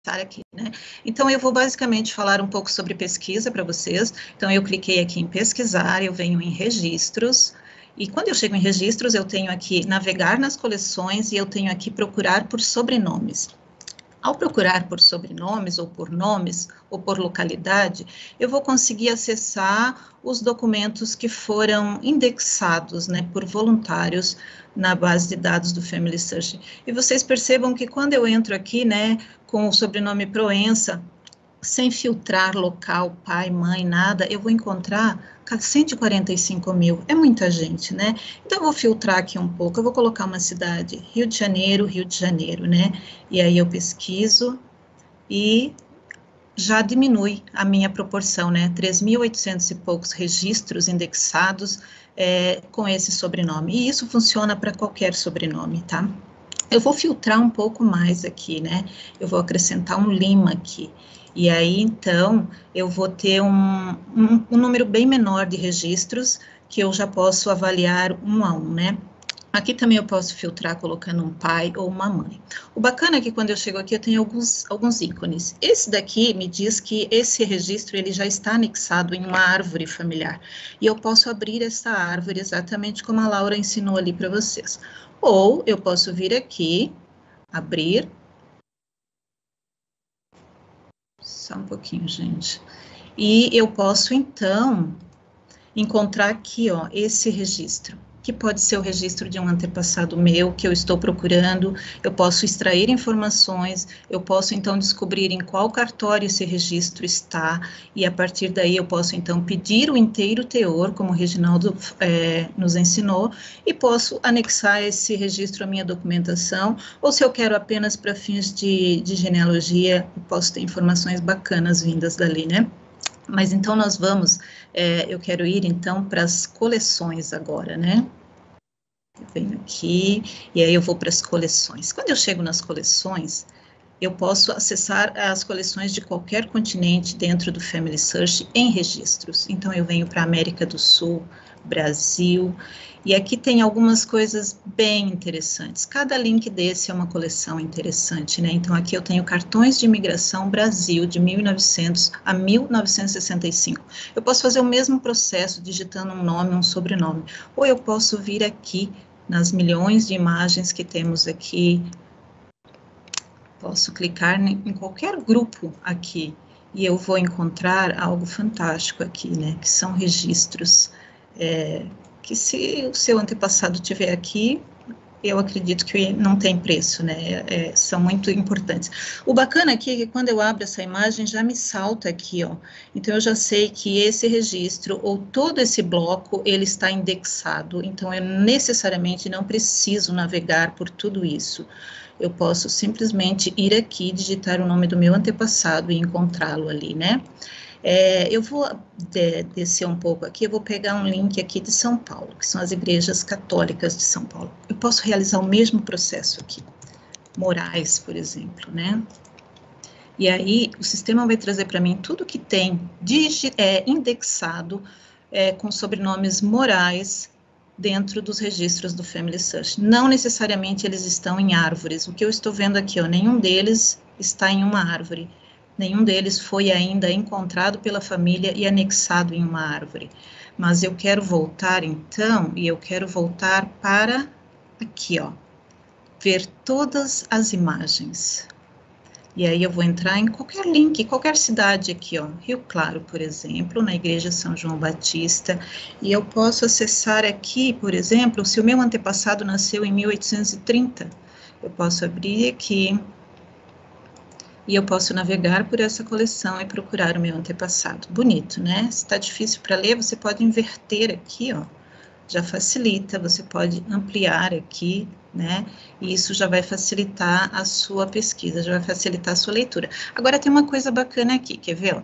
Aqui, né? Então, eu vou basicamente falar um pouco sobre pesquisa para vocês. Então, eu cliquei aqui em pesquisar, eu venho em registros, e quando eu chego em registros, eu tenho aqui navegar nas coleções, e eu tenho aqui procurar por sobrenomes. Ao procurar por sobrenomes, ou por nomes, ou por localidade, eu vou conseguir acessar os documentos que foram indexados, né, por voluntários na base de dados do Family Search. E vocês percebam que quando eu entro aqui, né, com o sobrenome Proença, sem filtrar local, pai, mãe, nada, eu vou encontrar 145 mil, é muita gente, né? Então, eu vou filtrar aqui um pouco, eu vou colocar uma cidade, Rio de Janeiro, né? E aí eu pesquiso e já diminui a minha proporção, né? 3.800 e poucos registros indexados com esse sobrenome. E isso funciona para qualquer sobrenome, tá? Eu vou filtrar um pouco mais aqui, né? Eu vou acrescentar um Lima aqui. E aí, então, eu vou ter um número bem menor de registros que eu já posso avaliar um a um, né? Aqui também eu posso filtrar colocando um pai ou uma mãe. O bacana é que quando eu chego aqui eu tenho alguns ícones. Esse daqui me diz que esse registro ele já está anexado em uma árvore familiar. E eu posso abrir essa árvore exatamente como a Laura ensinou ali para vocês. Ou eu posso vir aqui, abrir. Só um pouquinho, gente. E eu posso, então, encontrar aqui, ó, esse registro, que pode ser o registro de um antepassado meu, que eu estou procurando, eu posso extrair informações, eu posso, então, descobrir em qual cartório esse registro está, e a partir daí eu posso, então, pedir o inteiro teor, como o Reginaldo nos ensinou, e posso anexar esse registro à minha documentação, ou se eu quero apenas para fins de genealogia, eu posso ter informações bacanas vindas dali, né? Mas então nós vamos, eu quero ir então para as coleções agora, né? Eu venho aqui, e aí eu vou para as coleções. Quando eu chego nas coleções, eu posso acessar as coleções de qualquer continente dentro do Family Search em registros. Então eu venho para a América do Sul, Brasil, e aqui tem algumas coisas bem interessantes. Cada link desse é uma coleção interessante, né? Então, aqui eu tenho cartões de imigração Brasil, de 1900 a 1965. Eu posso fazer o mesmo processo, digitando um nome, um sobrenome. Ou eu posso vir aqui, nas milhões de imagens que temos aqui, posso clicar em qualquer grupo aqui, e eu vou encontrar algo fantástico aqui, né? Que são registros que se o seu antepassado tiver aqui, eu acredito que não tem preço, né, são muito importantes. O bacana aqui é que quando eu abro essa imagem, já me salta aqui, ó, então eu já sei que esse registro, ou todo esse bloco, ele está indexado, então eu necessariamente não preciso navegar por tudo isso. Eu posso simplesmente ir aqui, digitar o nome do meu antepassado e encontrá-lo ali, né. Eu vou descer um pouco aqui, eu vou pegar um link aqui de São Paulo, que são as igrejas católicas de São Paulo. Eu posso realizar o mesmo processo aqui, Moraes, por exemplo, né? E aí, o sistema vai trazer para mim tudo que tem indexado com sobrenomes Moraes dentro dos registros do Family Search. Não necessariamente eles estão em árvores. O que eu estou vendo aqui, ó, nenhum deles está em uma árvore. Nenhum deles foi ainda encontrado pela família e anexado em uma árvore. Mas eu quero voltar, então, e eu quero voltar para aqui, ó, ver todas as imagens. E aí eu vou entrar em qualquer link, qualquer cidade aqui, ó, Rio Claro, por exemplo, na Igreja São João Batista, e eu posso acessar aqui, por exemplo, se o meu antepassado nasceu em 1830, eu posso abrir aqui, e eu posso navegar por essa coleção e procurar o meu antepassado. Bonito, né? Se está difícil para ler, você pode inverter aqui, ó. Já facilita, você pode ampliar aqui, né? E isso já vai facilitar a sua pesquisa, já vai facilitar a sua leitura. Agora tem uma coisa bacana aqui, quer ver? Ó?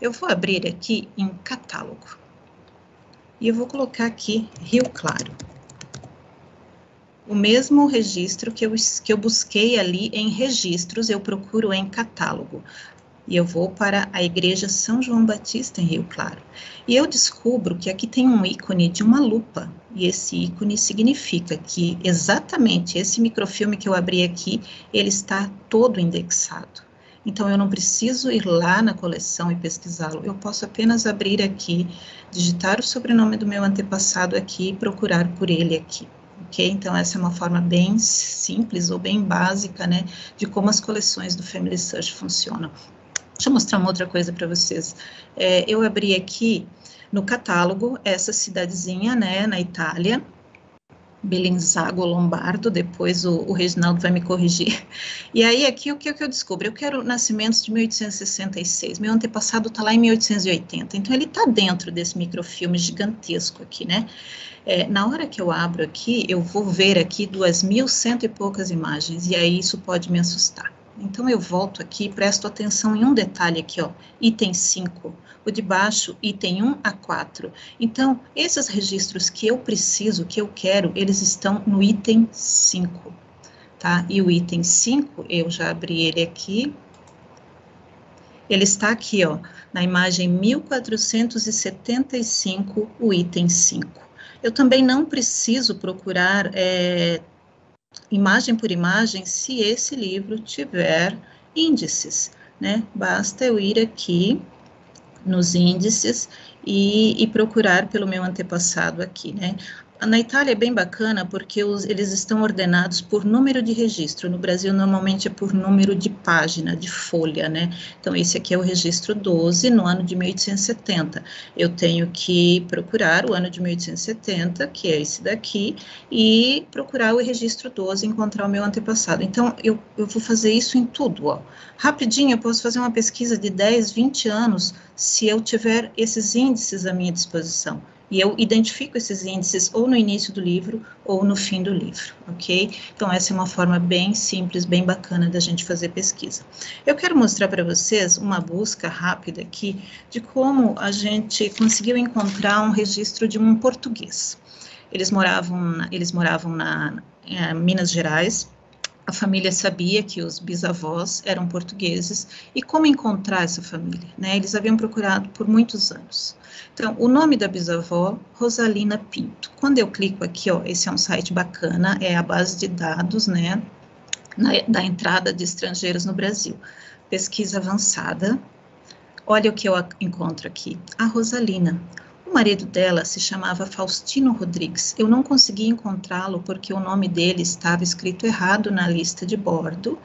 Eu vou abrir aqui em catálogo. E eu vou colocar aqui Rio Claro. O mesmo registro que eu busquei ali em registros, eu procuro em catálogo. E eu vou para a Igreja São João Batista em Rio Claro. E eu descubro que aqui tem um ícone de uma lupa. E esse ícone significa que exatamente esse microfilme que eu abri aqui, ele está todo indexado. Então, eu não preciso ir lá na coleção e pesquisá-lo. Eu posso apenas abrir aqui, digitar o sobrenome do meu antepassado aqui e procurar por ele aqui. Ok? Então, essa é uma forma bem simples ou bem básica, né, de como as coleções do Family Search funcionam. Deixa eu mostrar uma outra coisa para vocês. Eu abri aqui no catálogo essa cidadezinha, né, na Itália, Belinzago Lombardo, depois o Reginaldo vai me corrigir. E aí, aqui, o que eu descubro? Eu quero nascimentos de 1866, meu antepassado está lá em 1880, então ele está dentro desse microfilme gigantesco aqui, né? Na hora que eu abro aqui, eu vou ver aqui 2.100 e poucas imagens, e aí isso pode me assustar. Então, eu volto aqui e presto atenção em um detalhe aqui, ó, item 5, o de baixo, item 1 a 4. Então, esses registros que eu preciso, que eu quero, eles estão no item 5, tá? E o item 5, eu já abri ele aqui, ele está aqui, ó, na imagem 1475, o item 5. Eu também não preciso procurar imagem por imagem se esse livro tiver índices, né? Basta eu ir aqui nos índices e procurar pelo meu antepassado aqui, né? Na Itália é bem bacana porque eles estão ordenados por número de registro. No Brasil, normalmente é por número de página, de folha, né? Então, esse aqui é o registro 12, no ano de 1870. Eu tenho que procurar o ano de 1870, que é esse daqui, e procurar o registro 12 e encontrar o meu antepassado. Então, eu vou fazer isso em tudo, ó. Rapidinho, eu posso fazer uma pesquisa de 10, 20 anos, se eu tiver esses índices à minha disposição. E eu identifico esses índices ou no início do livro ou no fim do livro, ok? Então, essa é uma forma bem simples, bem bacana da gente fazer pesquisa. Eu quero mostrar para vocês uma busca rápida aqui de como a gente conseguiu encontrar um registro de um português. Eles moravam em Minas Gerais. A família sabia que os bisavós eram portugueses, e como encontrar essa família, né? Eles haviam procurado por muitos anos. Então, o nome da bisavó, Rosalina Pinto. Quando eu clico aqui, ó, esse é um site bacana, é a base de dados, né, da entrada de estrangeiros no Brasil. Pesquisa avançada. Olha o que eu encontro aqui. A Rosalina. O marido dela se chamava Faustino Rodrigues. Eu não consegui encontrá-lo porque o nome dele estava escrito errado na lista de bordo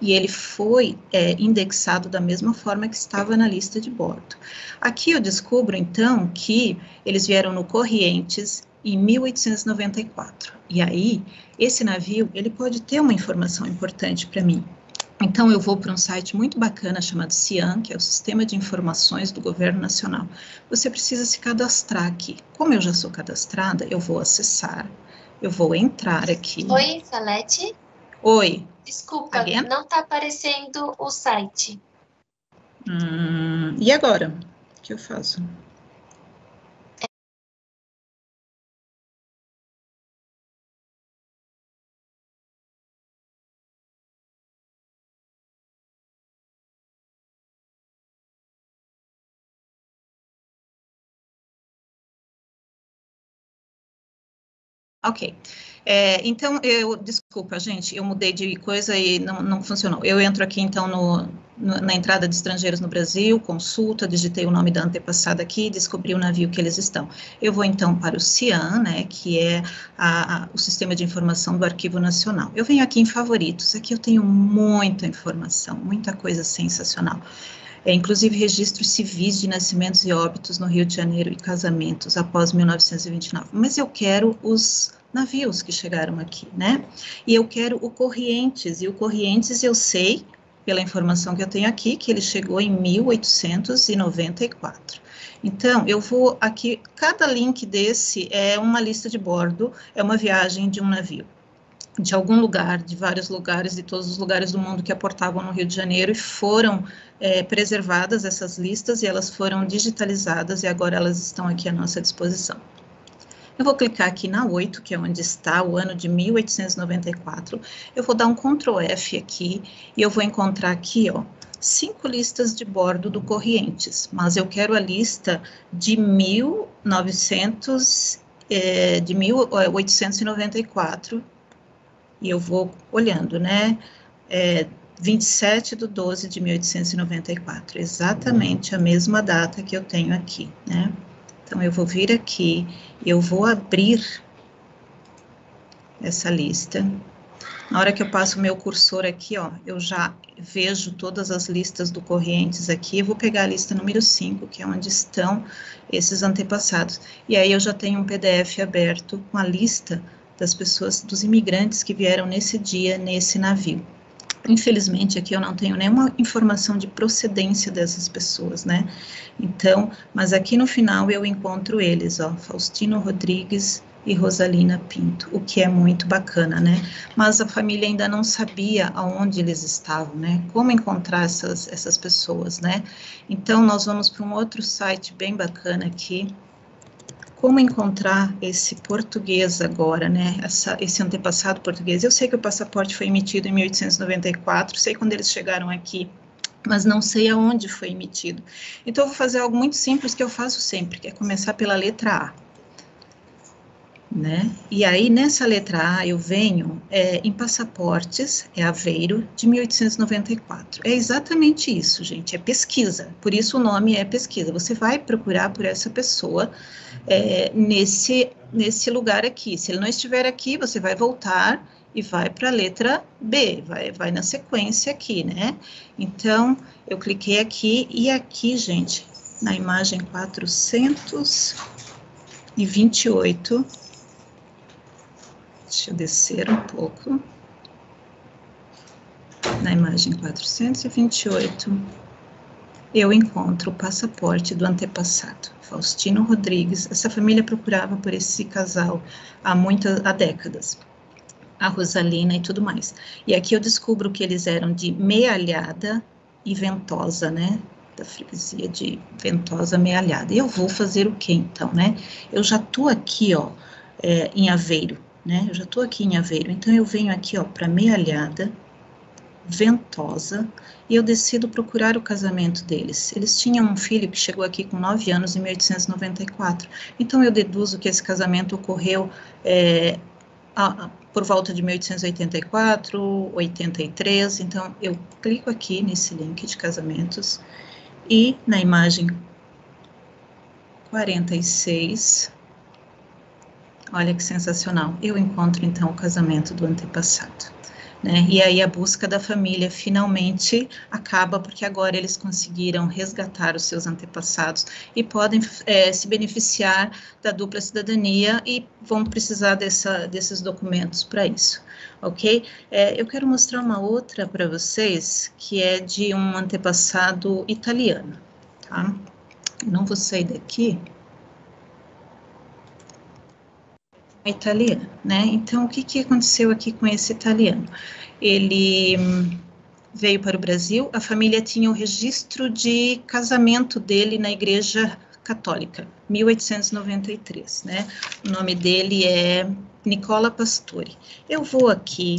e ele foi indexado da mesma forma que estava na lista de bordo. Aqui eu descubro, então, que eles vieram no Corrientes em 1894. E aí, esse navio, ele pode ter uma informação importante para mim. Então, eu vou para um site muito bacana chamado CIAN, que é o Sistema de Informações do Governo Nacional. Você precisa se cadastrar aqui. Como eu já sou cadastrada, eu vou acessar, eu vou entrar aqui. Oi, Salete? Oi. Desculpa, não está aparecendo o site. E agora? O que eu faço? Ok, então, desculpa, gente, eu mudei de coisa e não funcionou. Eu entro aqui, então, na entrada de estrangeiros no Brasil, consulta, digitei o nome da antepassada aqui e descobri o navio que eles estão. Eu vou, então, para o CIAN, né, que é o Sistema de Informação do Arquivo Nacional. Eu venho aqui em favoritos, aqui eu tenho muita informação, muita coisa sensacional. Inclusive registros civis de nascimentos e óbitos no Rio de Janeiro e casamentos após 1929. Mas eu quero os navios que chegaram aqui, né? E eu quero o Corrientes, e o Corrientes eu sei, pela informação que eu tenho aqui, que ele chegou em 1894. Então, eu vou aqui, cada link desse é uma lista de bordo, é uma viagem de um navio. De algum lugar, de vários lugares, de todos os lugares do mundo que aportavam no Rio de Janeiro, e foram preservadas essas listas, e elas foram digitalizadas, e agora elas estão aqui à nossa disposição. Eu vou clicar aqui na 8, que é onde está o ano de 1894, eu vou dar um Ctrl F aqui, e eu vou encontrar aqui, ó, 5 listas de bordo do Corrientes, mas eu quero a lista de 1894, e eu vou olhando, né, 27/12/1894, exatamente a mesma data que eu tenho aqui, né. Então, eu vou vir aqui, eu vou abrir essa lista. Na hora que eu passo o meu cursor aqui, ó, eu já vejo todas as listas do Corrientes aqui, eu vou pegar a lista número 5, que é onde estão esses antepassados. E aí eu já tenho um PDF aberto com a lista das pessoas, dos imigrantes que vieram nesse dia, nesse navio. Infelizmente, aqui eu não tenho nenhuma informação de procedência dessas pessoas, né? Então, mas aqui no final eu encontro eles, ó, Faustino Rodrigues e Rosalina Pinto, o que é muito bacana, né? Mas a família ainda não sabia aonde eles estavam, né? Como encontrar essas pessoas, né? Então, nós vamos para um outro site bem bacana aqui, como encontrar esse português agora, né, esse antepassado português. Eu sei que o passaporte foi emitido em 1894, sei quando eles chegaram aqui, mas não sei aonde foi emitido. Então, eu vou fazer algo muito simples que eu faço sempre, que é começar pela letra A, né? E aí, nessa letra A, eu venho em passaportes, Aveiro, de 1894. É exatamente isso, gente, é pesquisa, por isso o nome é pesquisa. Você vai procurar por essa pessoa nesse lugar aqui. Se ele não estiver aqui, você vai voltar e vai para a letra B, vai na sequência aqui, né? Então, eu cliquei aqui, e aqui, gente, na imagem 428, deixa eu descer um pouco, na imagem 428, eu encontro o passaporte do antepassado, Faustino Rodrigues. Essa família procurava por esse casal há décadas, a Rosalina e tudo mais. E aqui eu descubro que eles eram de Mealhada e Ventosa, né? Da freguesia de Ventosa, Mealhada. E eu vou fazer o quê, então, né? Eu já tô aqui, ó, em Aveiro, né? Eu já tô aqui em Aveiro, então eu venho aqui, ó, para Mealhada, Ventosa, e eu decido procurar o casamento deles. Eles tinham um filho que chegou aqui com 9 anos em 1894, então eu deduzo que esse casamento ocorreu por volta de 1884, 83, então eu clico aqui nesse link de casamentos, e na imagem 46, olha que sensacional, eu encontro então o casamento do antepassado. Né? E aí a busca da família finalmente acaba, porque agora eles conseguiram resgatar os seus antepassados e podem se beneficiar da dupla cidadania e vão precisar desses documentos para isso, ok? Eu quero mostrar uma outra para vocês, que é de um antepassado italiano, tá? Não vou sair daqui. Italiano, né? Então, o que aconteceu aqui com esse italiano? Ele veio para o Brasil, a família tinha o registro de casamento dele na Igreja Católica, 1893, né? O nome dele é Nicola Pastore. Eu vou aqui,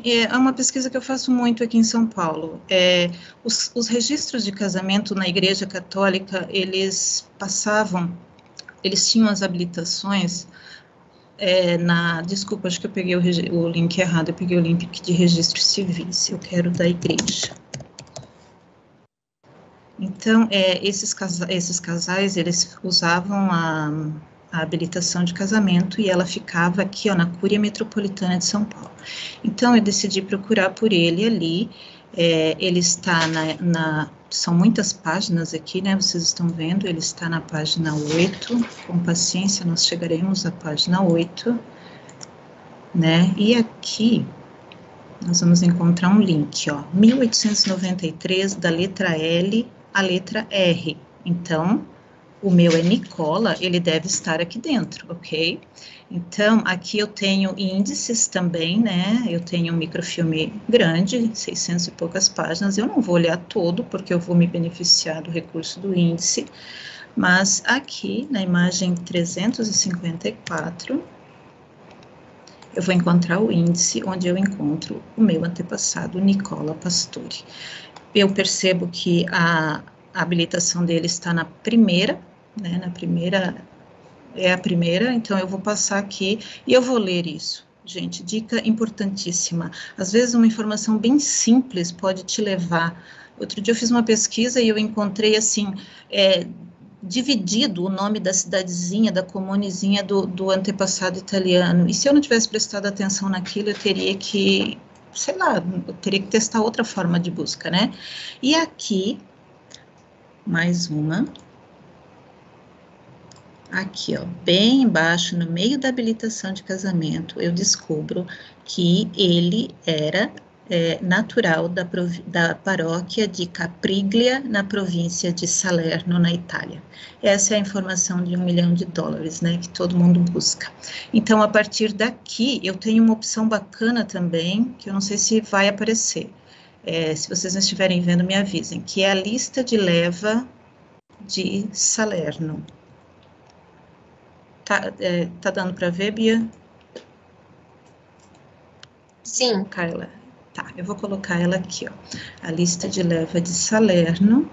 é uma pesquisa que eu faço muito aqui em São Paulo. Os registros de casamento na Igreja Católica, eles tinham as habilitações desculpa, acho que eu peguei o link errado, eu peguei o link de registros civis, eu quero da igreja. Então, esses casais, eles usavam a habilitação de casamento e ela ficava aqui, ó, na Cúria Metropolitana de São Paulo. Então, eu decidi procurar por ele ali, ele está são muitas páginas aqui, né, vocês estão vendo, ele está na página 8, com paciência nós chegaremos à página 8, né, e aqui nós vamos encontrar um link, ó, 1893, da letra L à letra R, então, o meu é Nicola, ele deve estar aqui dentro, ok? Então, aqui eu tenho índices também, né? Eu tenho um microfilme grande, 600 e poucas páginas. Eu não vou olhar todo, porque eu vou me beneficiar do recurso do índice. Mas aqui, na imagem 354, eu vou encontrar o índice, onde eu encontro o meu antepassado, Nicola Pastore. Eu percebo que a habilitação dele está na primeira, né? É a primeira, então eu vou passar aqui e eu vou ler isso. Gente, dica importantíssima. Às vezes uma informação bem simples pode te levar. Outro dia eu fiz uma pesquisa e eu encontrei, assim, dividido o nome da cidadezinha, da comunezinha do antepassado italiano. E se eu não tivesse prestado atenção naquilo, eu teria que, sei lá, eu teria que testar outra forma de busca, né? E aqui, mais uma. aqui, ó, bem embaixo, no meio da habilitação de casamento, eu descubro que ele era natural da paróquia de Capriglia, na província de Salerno, na Itália. Essa é a informação de $1 milhão, né, que todo mundo busca. Então, a partir daqui, eu tenho uma opção bacana também, que eu não sei se vai aparecer. Se vocês não estiverem vendo, me avisem, que é a lista de leva de Salerno. Tá dando para ver, Bia? Sim. Carla. Tá, eu vou colocar ela aqui, ó. A lista de leva de Salerno.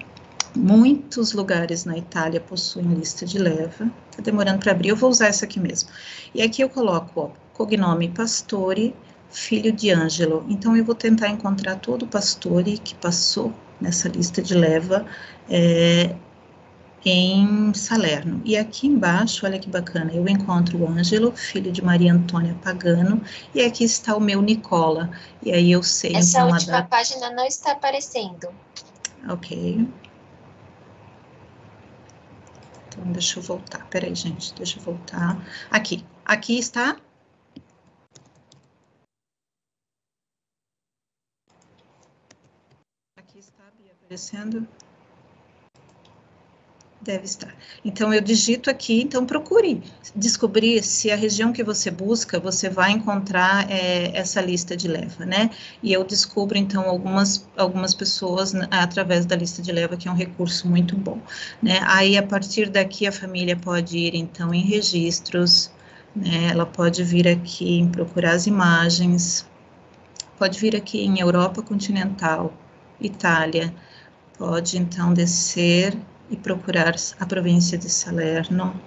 Muitos lugares na Itália possuem lista de leva. Tá demorando para abrir, eu vou usar essa aqui mesmo. E aqui eu coloco, ó, cognome Pastore, filho de Ângelo. Então, eu vou tentar encontrar todo o Pastore que passou nessa lista de leva em Salerno. E aqui embaixo, olha que bacana, eu encontro o Ângelo, filho de Maria Antônia Pagano, e aqui está o meu Nicola. E aí eu sei, essa então, última página não está aparecendo. Ok. Então, deixa eu voltar. Peraí, gente, deixa eu voltar. Aqui está. Aqui está, Bia, aparecendo. Deve estar. Então, eu digito aqui, então procure descobrir se a região que você busca, você vai encontrar essa lista de leva, né? E eu descubro, então, algumas pessoas através da lista de leva, que é um recurso muito bom, né? Aí, a partir daqui, a família pode ir, então, em registros, né? Ela pode vir aqui em procurar as imagens, pode vir aqui em Europa continental, Itália, pode, então, descer e procurar a província de Salerno,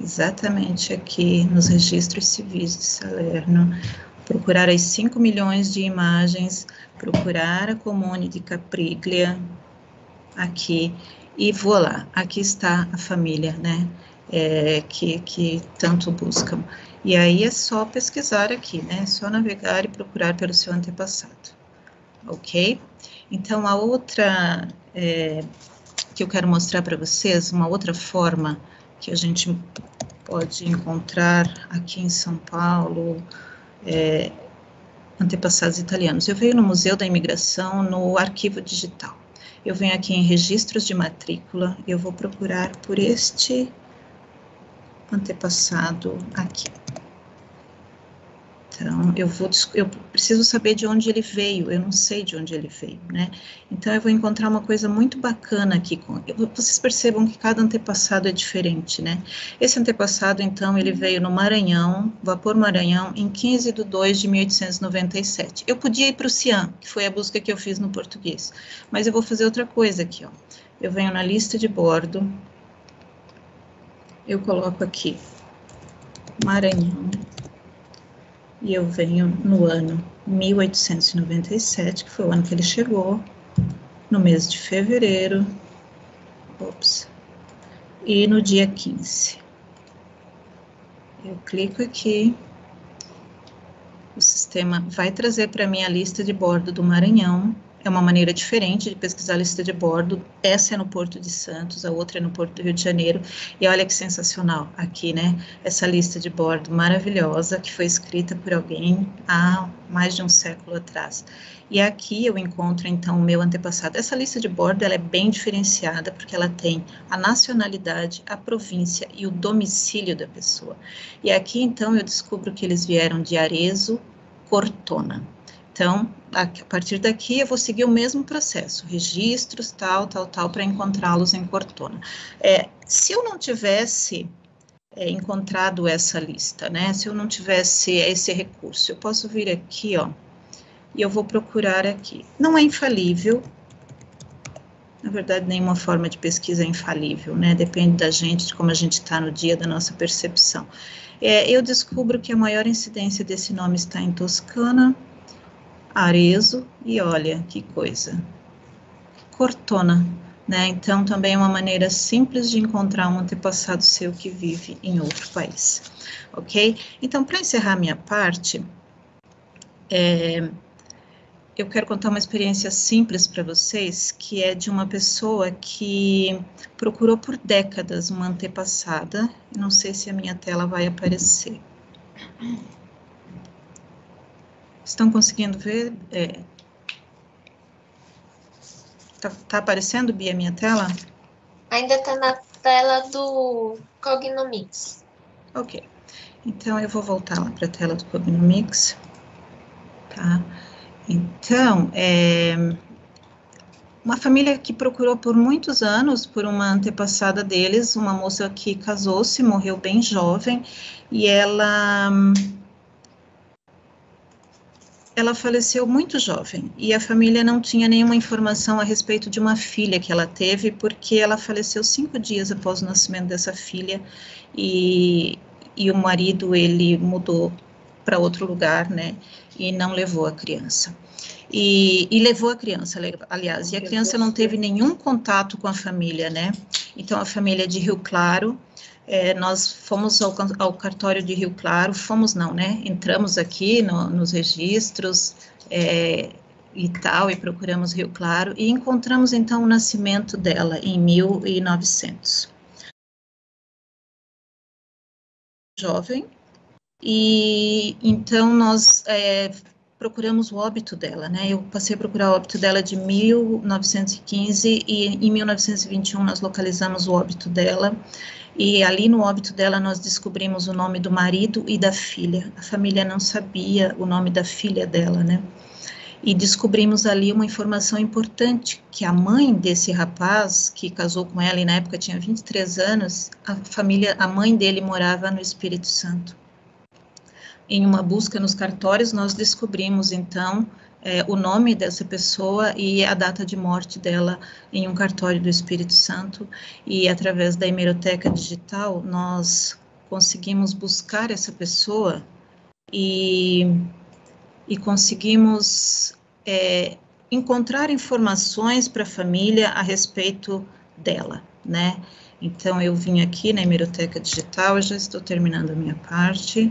exatamente aqui nos registros civis de Salerno, procurar as 5 milhões de imagens, procurar a comune de Capriglia, aqui, e voilà, aqui está a família, né, que tanto buscam. E aí é só pesquisar aqui, né, é só navegar e procurar pelo seu antepassado, ok? Então, a outra que eu quero mostrar para vocês, uma outra forma que a gente pode encontrar aqui em São Paulo, antepassados italianos. Eu venho no Museu da Imigração, no arquivo digital. Eu venho aqui em registros de matrícula, eu vou procurar por este antepassado aqui. Então, eu preciso saber de onde ele veio, eu não sei de onde ele veio, né? Então, eu vou encontrar uma coisa muito bacana aqui. Vocês percebam que cada antepassado é diferente, né? Esse antepassado, então, ele veio no Maranhão, Vapor Maranhão, em 15/2/1897. Eu podia ir para o Cian, que foi a busca que eu fiz no português, mas eu vou fazer outra coisa aqui, ó. Eu venho na lista de bordo, eu coloco aqui Maranhão, e eu venho no ano 1897, que foi o ano que ele chegou, no mês de fevereiro, e no dia 15. Eu clico aqui, o sistema vai trazer para mim a lista de bordo do Maranhão. É uma maneira diferente de pesquisar a lista de bordo. Essa é no Porto de Santos, a outra é no Porto do Rio de Janeiro. E olha que sensacional aqui, né? Essa lista de bordo maravilhosa que foi escrita por alguém há mais de um século atrás. E aqui eu encontro, então, o meu antepassado. Essa lista de bordo, ela é bem diferenciada porque ela tem a nacionalidade, a província e o domicílio da pessoa. E aqui, então, eu descubro que eles vieram de Arezzo, Cortona. Então, a partir daqui, eu vou seguir o mesmo processo, registros, tal, para encontrá-los em Cortona. Se eu não tivesse encontrado essa lista, né, se eu não tivesse esse recurso, eu posso vir aqui, ó, e eu vou procurar aqui. Não é infalível, na verdade, nenhuma forma de pesquisa é infalível, né, depende da gente, de como a gente está no dia, da nossa percepção. Eu descubro que a maior incidência desse nome está em Toscana, Arezzo, e olha que coisa, Cortona, né? Então, também é uma maneira simples de encontrar um antepassado seu que vive em outro país, ok? Então, para encerrar minha parte, eu quero contar uma experiência simples para vocês, que é de uma pessoa que procurou por décadas uma antepassada. Não sei se a minha tela vai aparecer. Estão conseguindo ver? Tá aparecendo, Bia, a minha tela? Ainda está na tela do Cognomix. Ok. Então, eu vou voltar lá para a tela do Cognomix. Tá? Então, uma família que procurou por muitos anos por uma antepassada deles, uma moça que casou-se, morreu bem jovem, e ela faleceu muito jovem, e a família não tinha nenhuma informação a respeito de uma filha que ela teve, porque ela faleceu 5 dias após o nascimento dessa filha, e o marido, ele mudou para outro lugar, né, e não levou a criança. E levou a criança, aliás, e a criança não teve nenhum contato com a família, né, então a família é de Rio Claro. Nós fomos ao cartório de Rio Claro, entramos aqui nos registros e tal, e procuramos Rio Claro, e encontramos então o nascimento dela em 1900. Jovem, e então nós procuramos o óbito dela, né, eu passei a procurar o óbito dela de 1915, e em 1921 nós localizamos o óbito dela, e ali no óbito dela nós descobrimos o nome do marido e da filha. A família não sabia o nome da filha dela, né? E descobrimos ali uma informação importante, que a mãe desse rapaz, que casou com ela e na época tinha 23 anos, a mãe dele morava no Espírito Santo. Em uma busca nos cartórios, nós descobrimos, então, o nome dessa pessoa e a data de morte dela em um cartório do Espírito Santo, e através da hemeroteca digital, nós conseguimos buscar essa pessoa e conseguimos encontrar informações para a família a respeito dela, né? Então, eu vim aqui na hemeroteca digital, eu já estou terminando a minha parte,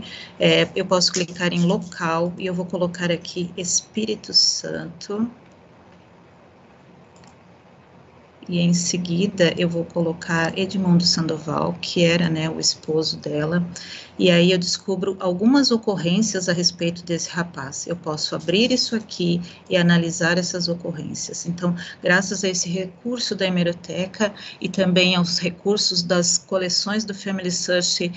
eu posso clicar em local, e eu vou colocar aqui Espírito Santo, e em seguida eu vou colocar Edmundo Sandoval, que era, né, o esposo dela, e aí eu descubro algumas ocorrências a respeito desse rapaz. Eu posso abrir isso aqui e analisar essas ocorrências. Então, graças a esse recurso da hemeroteca e também aos recursos das coleções do Family Search,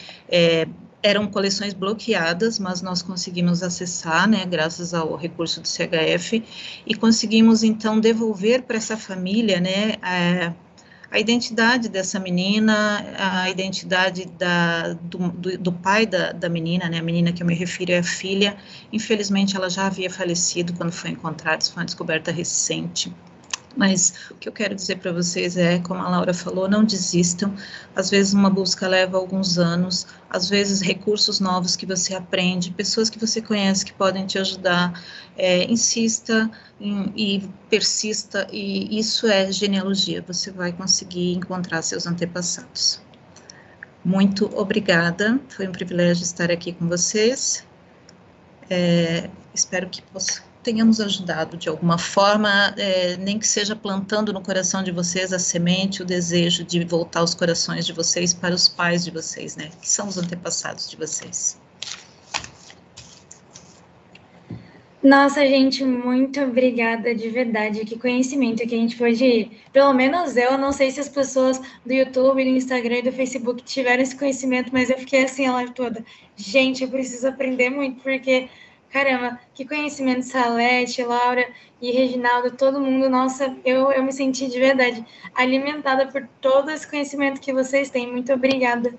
eram coleções bloqueadas, mas nós conseguimos acessar, né, graças ao recurso do CHF, e conseguimos, então, devolver para essa família, né, a identidade dessa menina, a identidade do pai da menina, né, a menina que eu me refiro é a filha. Infelizmente, ela já havia falecido quando foi encontrada, isso foi uma descoberta recente. Mas o que eu quero dizer para vocês como a Laura falou, não desistam. Às vezes uma busca leva alguns anos, às vezes recursos novos que você aprende, pessoas que você conhece que podem te ajudar. Insista e persista, e isso é genealogia, você vai conseguir encontrar seus antepassados. Muito obrigada, foi um privilégio estar aqui com vocês. Espero que tenhamos ajudado de alguma forma, nem que seja plantando no coração de vocês a semente, o desejo de voltar os corações de vocês para os pais de vocês, né, que são os antepassados de vocês. Nossa, gente, muito obrigada, de verdade. Que conhecimento que a gente pôde, pelo menos eu, não sei se as pessoas do YouTube, do Instagram e do Facebook tiveram esse conhecimento, mas eu fiquei assim a live toda. Gente, eu preciso aprender muito, porque, caramba, que conhecimento, Salete, Laura e Reginaldo, todo mundo, nossa, eu me senti de verdade alimentada por todo esse conhecimento que vocês têm. Muito obrigada.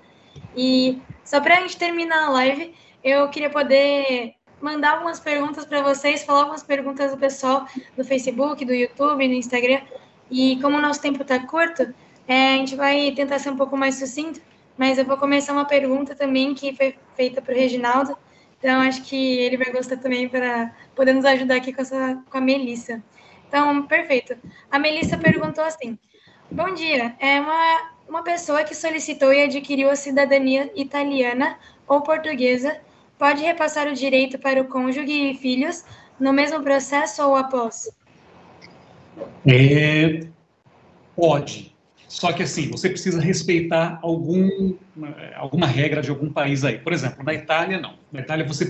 E só para a gente terminar a live, eu queria poder mandar algumas perguntas para vocês, falar algumas perguntas do pessoal do Facebook, do YouTube, do Instagram, e como o nosso tempo está curto, a gente vai tentar ser um pouco mais sucinto, mas eu vou começar uma pergunta também que foi feita para o Reginaldo, então acho que ele vai gostar também para poder nos ajudar aqui com a Melissa. Então, perfeito. A Melissa perguntou assim: bom dia, uma pessoa que solicitou e adquiriu a cidadania italiana ou portuguesa pode repassar o direito para o cônjuge e filhos, no mesmo processo ou após? Pode. Só que assim, você precisa respeitar alguma regra de algum país aí. Por exemplo, na Itália, não. Na Itália você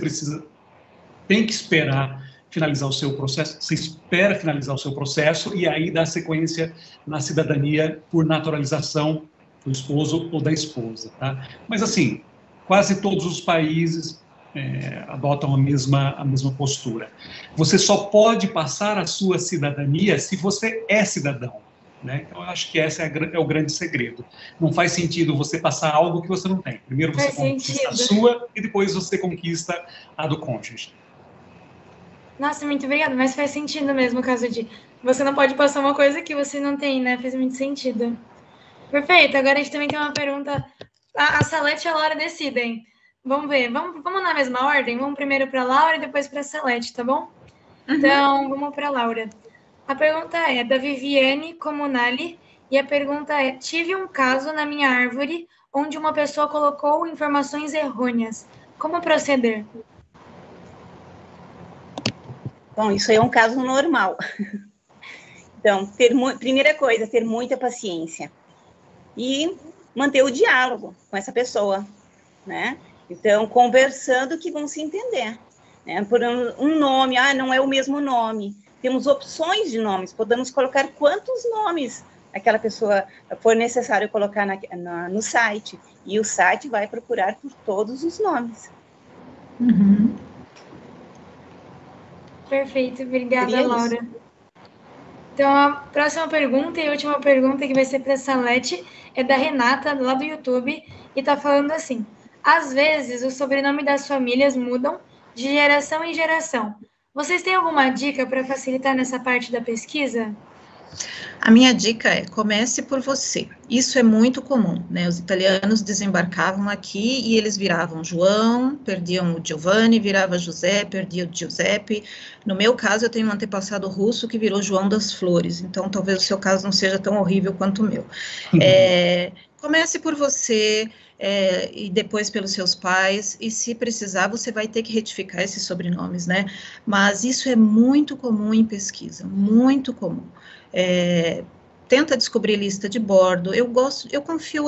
tem que esperar finalizar o seu processo, você espera finalizar o seu processo e aí dá sequência na cidadania por naturalização do esposo ou da esposa, tá? Mas assim, quase todos os países adotam a mesma postura. Você só pode passar a sua cidadania se você é cidadão, né? Então, eu acho que esse é o grande segredo. Não faz sentido você passar algo que você não tem. Primeiro você conquista a sua e depois você conquista a do cônjuge. Nossa, muito obrigada, mas faz sentido mesmo o caso de você não pode passar uma coisa que você não tem, né? Faz muito sentido. Perfeito, agora a gente também tem uma pergunta. A Salete e a Laura decidem. Vamos ver, vamos na mesma ordem? Vamos primeiro para a Laura e depois para a Salete, tá bom? Uhum. Então, vamos para a Laura. A pergunta é da Viviane Comunali, e a pergunta é: tive um caso na minha árvore onde uma pessoa colocou informações errôneas. Como proceder? Bom, isso aí é um caso normal. Então, primeira coisa, ter muita paciência. E manter o diálogo com essa pessoa, né? Então, conversando que vão se entender. Né? Por um nome, não é o mesmo nome. Temos opções de nomes, podemos colocar quantos nomes aquela pessoa for necessário colocar no site. E o site vai procurar por todos os nomes. Uhum. Perfeito, obrigada, Laura. Então, a próxima pergunta e última pergunta que vai ser para a Salete é da Renata, lá do YouTube, e está falando assim: às vezes, o sobrenome das famílias mudam de geração em geração. Vocês têm alguma dica para facilitar nessa parte da pesquisa? A minha dica é: comece por você. Isso é muito comum, né? Os italianos desembarcavam aqui e eles viravam João, perdiam o Giovanni, virava José, perdia o Giuseppe. No meu caso, eu tenho um antepassado russo que virou João das Flores, então talvez o seu caso não seja tão horrível quanto o meu. Comece por você, e depois pelos seus pais, e se precisar, você vai ter que retificar esses sobrenomes, né? Mas isso é muito comum em pesquisa, muito comum. Tenta descobrir lista de bordo. Eu confio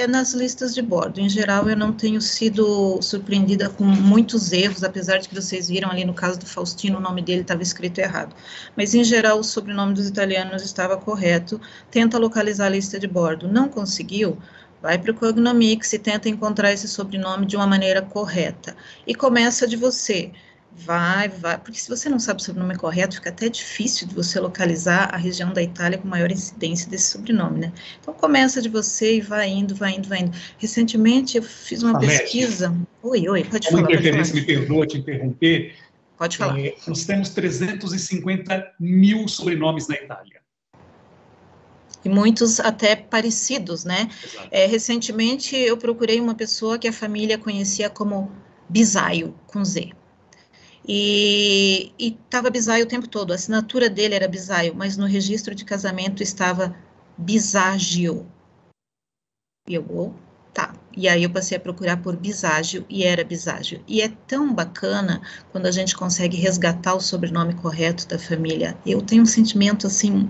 nas listas de bordo. Em geral, eu não tenho sido surpreendida com muitos erros, apesar de que vocês viram ali no caso do Faustino, o nome dele estava escrito errado. Mas, em geral, o sobrenome dos italianos estava correto. Tenta localizar a lista de bordo. Não conseguiu? Vai para o Cognomics e tenta encontrar esse sobrenome de uma maneira correta. E começa de você. Vai, porque se você não sabe o sobrenome correto, fica até difícil de você localizar a região da Itália com maior incidência desse sobrenome, né? Então, começa de você e vai indo. Recentemente, eu fiz uma pesquisa... Oi, pode falar. Uma interferência, me perdoa te interromper. Pode falar. Nós temos 350 mil sobrenomes na Itália. E muitos até parecidos, né? Recentemente, eu procurei uma pessoa que a família conhecia como Bisaio, com Z. E estava Bisaio o tempo todo, a assinatura dele era Bisaio, mas no registro de casamento estava Biságio. E eu, tá. E aí eu passei a procurar por Biságio e era Biságio. E é tão bacana quando a gente consegue resgatar o sobrenome correto da família. Eu tenho um sentimento, assim,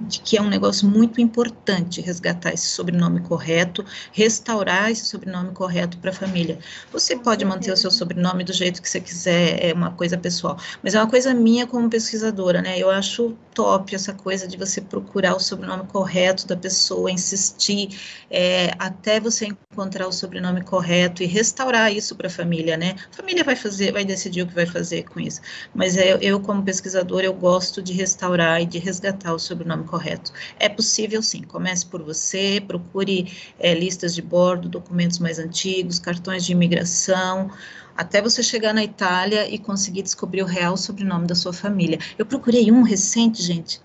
de que é um negócio muito importante resgatar esse sobrenome correto, restaurar esse sobrenome correto para a família. Você pode manter o seu sobrenome do jeito que você quiser, é uma coisa pessoal, mas é uma coisa minha como pesquisadora, né? Eu acho top essa coisa de você procurar o sobrenome correto da pessoa, insistir até você encontrar o sobrenome correto e restaurar isso para a família, né? A família vai decidir o que vai fazer com isso, mas eu como pesquisadora, eu gosto de restaurar e de resgatar o sobrenome correto. É possível, sim. Comece por você, procure listas de bordo, documentos mais antigos, cartões de imigração, até você chegar na Itália e conseguir descobrir o real sobrenome da sua família. Eu procurei um recente, gente.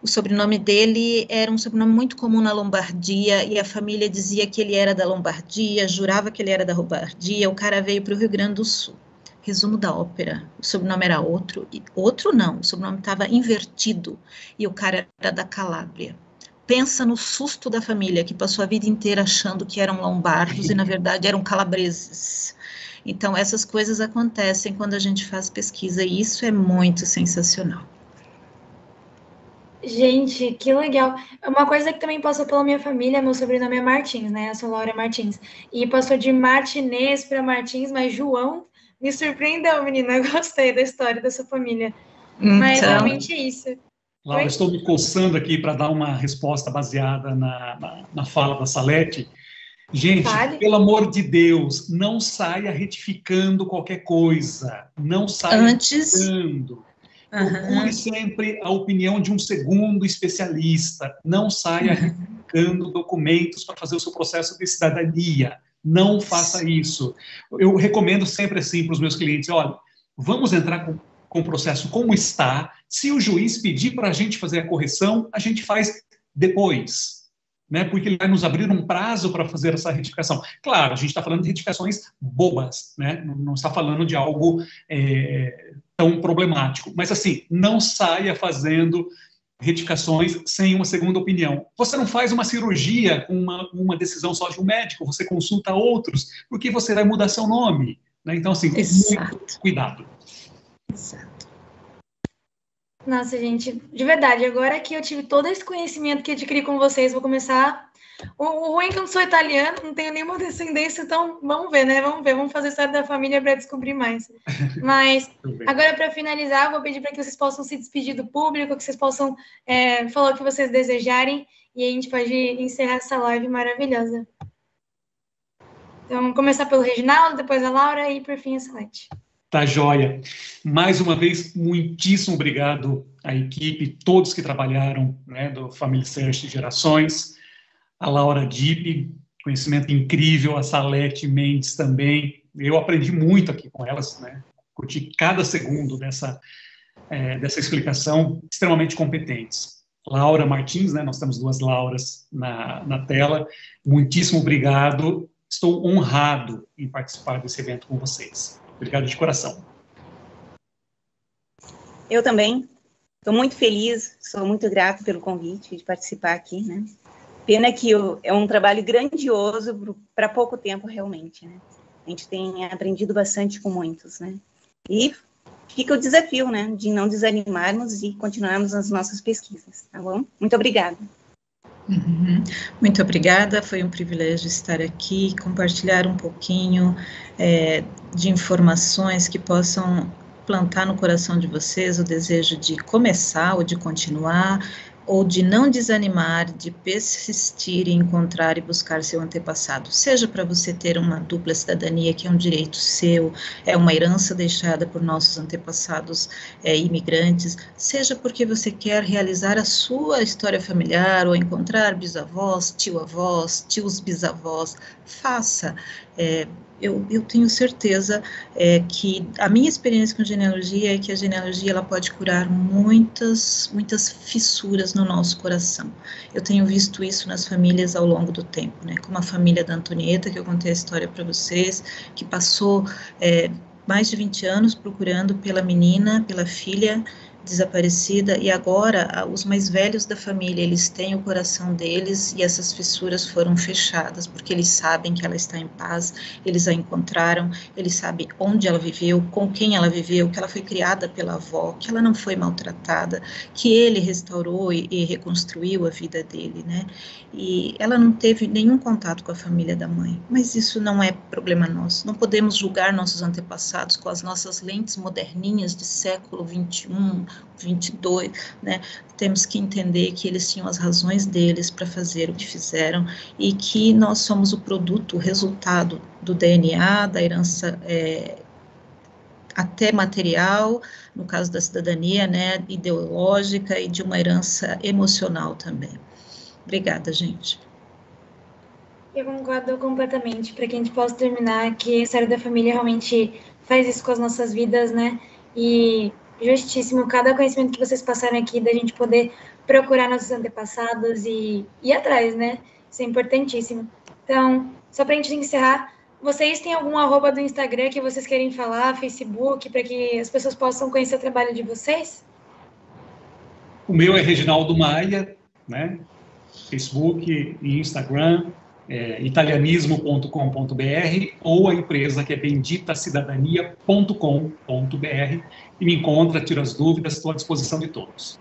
O sobrenome dele era um sobrenome muito comum na Lombardia, e a família dizia que ele era da Lombardia, jurava que ele era da Lombardia. O cara veio para o Rio Grande do Sul. Resumo da ópera, o sobrenome era outro não, o sobrenome estava invertido, e o cara era da Calábria. Pensa no susto da família, que passou a vida inteira achando que eram lombardos, e na verdade eram calabreses. Então, essas coisas acontecem quando a gente faz pesquisa, e isso é muito sensacional. Gente, que legal. Uma coisa que também passou pela minha família, meu sobrenome é Martins, né? Eu sou Laura Martins. E passou de Martinez para Martins, mas João me surpreendeu, menina. Eu gostei da história dessa família. Mas Então, realmente é isso. Laura, Oi? estou me coçando aqui para dar uma resposta baseada na fala da Salete. Gente, Fale. pelo amor de Deus, não saia retificando qualquer coisa. Não saia retificando. Procure sempre a opinião de um segundo especialista. Não saia retificando documentos para fazer o seu processo de cidadania. Não faça isso. Eu recomendo sempre assim para os meus clientes, olha, vamos entrar com o processo como está. Se o juiz pedir para a gente fazer a correção, a gente faz depois, né? Porque ele vai nos abrir um prazo para fazer essa retificação. Claro, a gente está falando de retificações bobas, né? Não está falando de algo tão problemático. Mas, assim, não saia fazendo retificações sem uma segunda opinião. Você não faz uma cirurgia com uma decisão só de um médico, você consulta outros, porque você vai mudar seu nome, né? Então, assim, muito cuidado. Exato. Nossa, gente, de verdade, agora que eu tive todo esse conhecimento que adquiri com vocês, vou começar. O ruim é que eu não sou italiana, não tenho nenhuma descendência, então vamos ver, né? Vamos fazer a história da família para descobrir mais. Mas agora, para finalizar, eu vou pedir para que vocês possam se despedir do público, que vocês possam falar o que vocês desejarem, e a gente pode encerrar essa live maravilhosa. Então, vamos começar pelo Reginaldo, depois a Laura e, por fim, a Salete. Tá joia. Mais uma vez, muitíssimo obrigado à equipe, todos que trabalharam, né, do Family Search Gerações, a Laura Dipp, conhecimento incrível, a Salete Mendes também. Eu aprendi muito aqui com elas, né? Curti cada segundo dessa explicação, extremamente competentes. Laura Martins, né? Nós temos duas Lauras na tela. Muitíssimo obrigado. Estou honrado em participar desse evento com vocês. Obrigado de coração. Eu também. Estou muito feliz, sou muito grato pelo convite de participar aqui, né? Pena que é um trabalho grandioso para pouco tempo, realmente, né? A gente tem aprendido bastante com muitos, né? E fica o desafio, né? De não desanimarmos e continuarmos as nossas pesquisas, tá bom? Muito obrigada. Muito obrigada, foi um privilégio estar aqui, compartilhar um pouquinho de informações que possam plantar no coração de vocês o desejo de começar ou de continuar, ou de não desanimar, de persistir em encontrar e buscar seu antepassado, seja para você ter uma dupla cidadania, que é um direito seu, é uma herança deixada por nossos antepassados imigrantes, seja porque você quer realizar a sua história familiar, ou encontrar bisavós, tio-avós, tios-bisavós, faça. Eu tenho certeza que a minha experiência com genealogia é que a genealogia ela pode curar muitas fissuras no nosso coração. Eu tenho visto isso nas famílias ao longo do tempo, né? Como a família da Antonieta, que eu contei a história para vocês, que passou mais de 20 anos procurando pela menina, pela filha desaparecida, e agora os mais velhos da família, eles têm o coração deles e essas fissuras foram fechadas, porque eles sabem que ela está em paz, eles a encontraram, eles sabem onde ela viveu, com quem ela viveu, que ela foi criada pela avó, que ela não foi maltratada, que ele restaurou e reconstruiu a vida dele, né? E ela não teve nenhum contato com a família da mãe, mas isso não é problema nosso, não podemos julgar nossos antepassados com as nossas lentes moderninhas de século 21, 22, né? Temos que entender que eles tinham as razões deles para fazer o que fizeram e que nós somos o produto, o resultado do DNA, da herança até material, no caso da cidadania, né, ideológica e de uma herança emocional também. Obrigada, gente. Eu concordo completamente, para que a gente possa terminar, que a história da família realmente faz isso com as nossas vidas, né, e justíssimo, cada conhecimento que vocês passaram aqui, da gente poder procurar nossos antepassados e ir atrás, né, isso é importantíssimo. Então, só para a gente encerrar, vocês têm algum @, do Instagram que vocês querem falar, Facebook, para que as pessoas possam conhecer o trabalho de vocês? O meu é Reginaldo Maia, né? Facebook e Instagram. italianismo.com.br, ou a empresa que é benditacidadania.com.br, e me encontra, tira as dúvidas, estou à disposição de todos.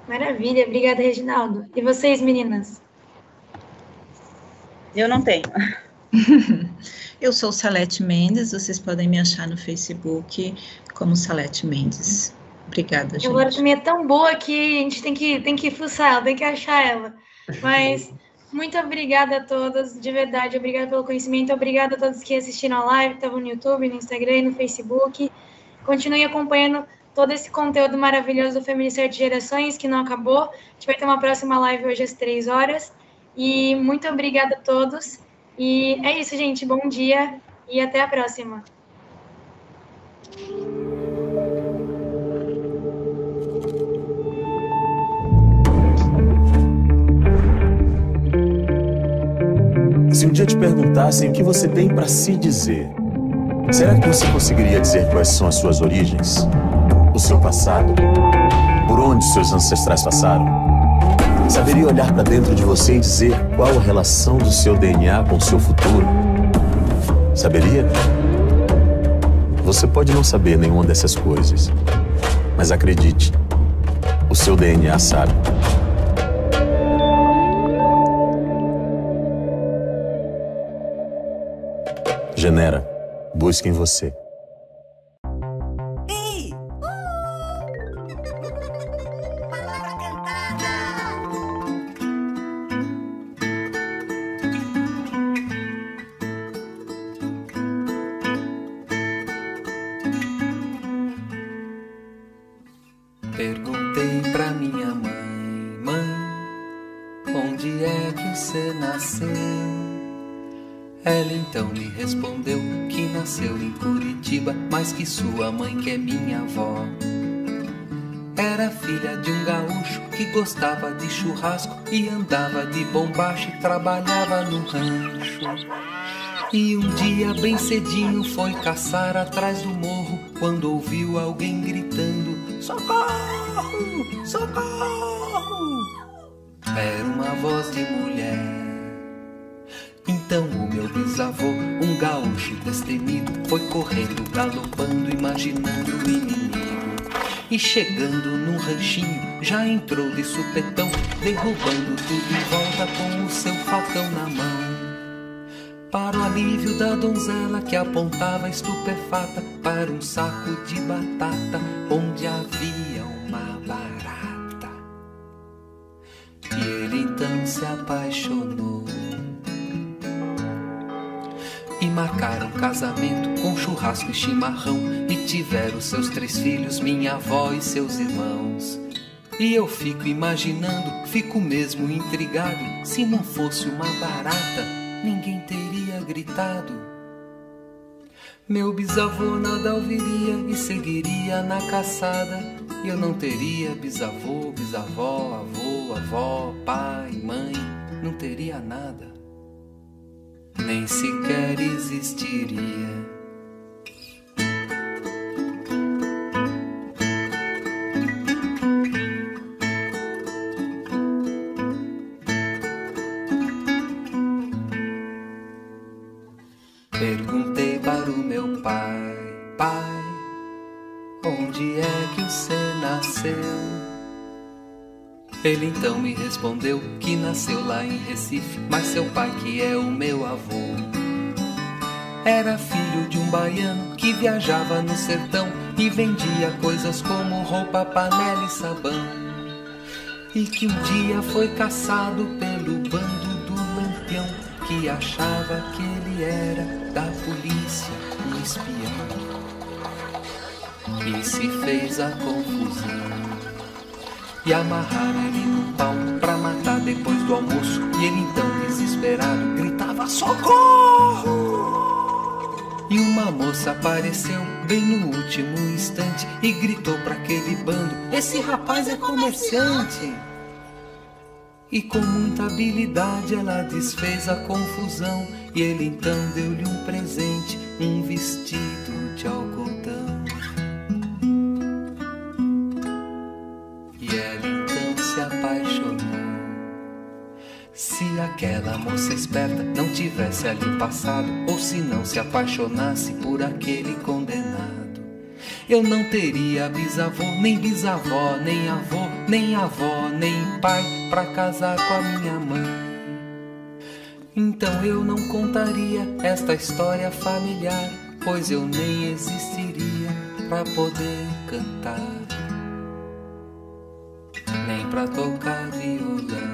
Maravilha, obrigada, Reginaldo. E vocês, meninas? Eu não tenho. Eu sou Salete Mendes, vocês podem me achar no Facebook como Salete Mendes. Obrigada, gente. Agora também é tão boa que a gente tem que fuçar ela, tem que achar ela. Mas muito obrigada a todas, de verdade, obrigada pelo conhecimento, obrigada a todos que assistiram a live, que estavam no YouTube, no Instagram e no Facebook. Continuem acompanhando todo esse conteúdo maravilhoso do Family Search Gerações, que não acabou. A gente vai ter uma próxima live hoje às 3 horas. E muito obrigada a todos. E é isso, gente. Bom dia e até a próxima. Se um dia te perguntassem o que você tem para se dizer, será que você conseguiria dizer quais são as suas origens? O seu passado? Por onde seus ancestrais passaram? Saberia olhar para dentro de você e dizer qual a relação do seu DNA com o seu futuro? Saberia? Você pode não saber nenhuma dessas coisas, mas acredite, o seu DNA sabe. Genera, busque em você. Perguntei pra minha mãe, onde é que você nasceu? Ela então me respondeu que nasceu em Curitiba, mas que sua mãe, que é minha avó, era filha de um gaúcho que gostava de churrasco e andava de bombacha e trabalhava no rancho. E um dia bem cedinho foi caçar atrás do morro, quando ouviu alguém gritando: socorro, socorro! Era uma voz de mulher. Então o meu bisavô, um gaúcho destemido, foi correndo, galopando, imaginando o inimigo. E chegando num ranchinho, já entrou de supetão, derrubando tudo em volta com o seu facão na mão. Para o alívio da donzela que apontava estupefata para um saco de batata onde havia uma barata. E ele então se apaixonou. E marcaram casamento com churrasco e chimarrão, e tiveram seus 3 filhos, minha avó e seus irmãos. E eu fico imaginando, fico mesmo intrigado, se não fosse uma barata, ninguém teria gritado. Meu bisavô nada ouviria e seguiria na caçada, e eu não teria bisavô, bisavó, avô, avó, pai, mãe, não teria nada. Nem sequer existiria. Perguntei para o meu pai: pai, onde é que você nasceu? Ele então me respondeu que nasceu lá em Recife, mas seu pai, que é o meu avô, era filho de um baiano que viajava no sertão e vendia coisas como roupa, panela e sabão. E que um dia foi caçado pelo bando do Lampião, que achava que ele era da polícia, um espião. E se fez a confusão. E amarraram ele no pau pra matar depois do almoço. E ele então, desesperado, gritava: socorro! E uma moça apareceu bem no último instante e gritou pra aquele bando: esse rapaz é comerciante. E com muita habilidade ela desfez a confusão. E ele então deu-lhe um presente, um vestido de algodão. E ela então se apaixonou. Se aquela aquela moça esperta não tivesse ali passado, ou se não se apaixonasse por aquele condenado, eu não teria bisavô, nem bisavó, nem avô, nem avó, nem pai pra casar com a minha mãe. Então eu não contaria esta história familiar, pois eu nem existiria pra poder cantar, nem pra tocar violão.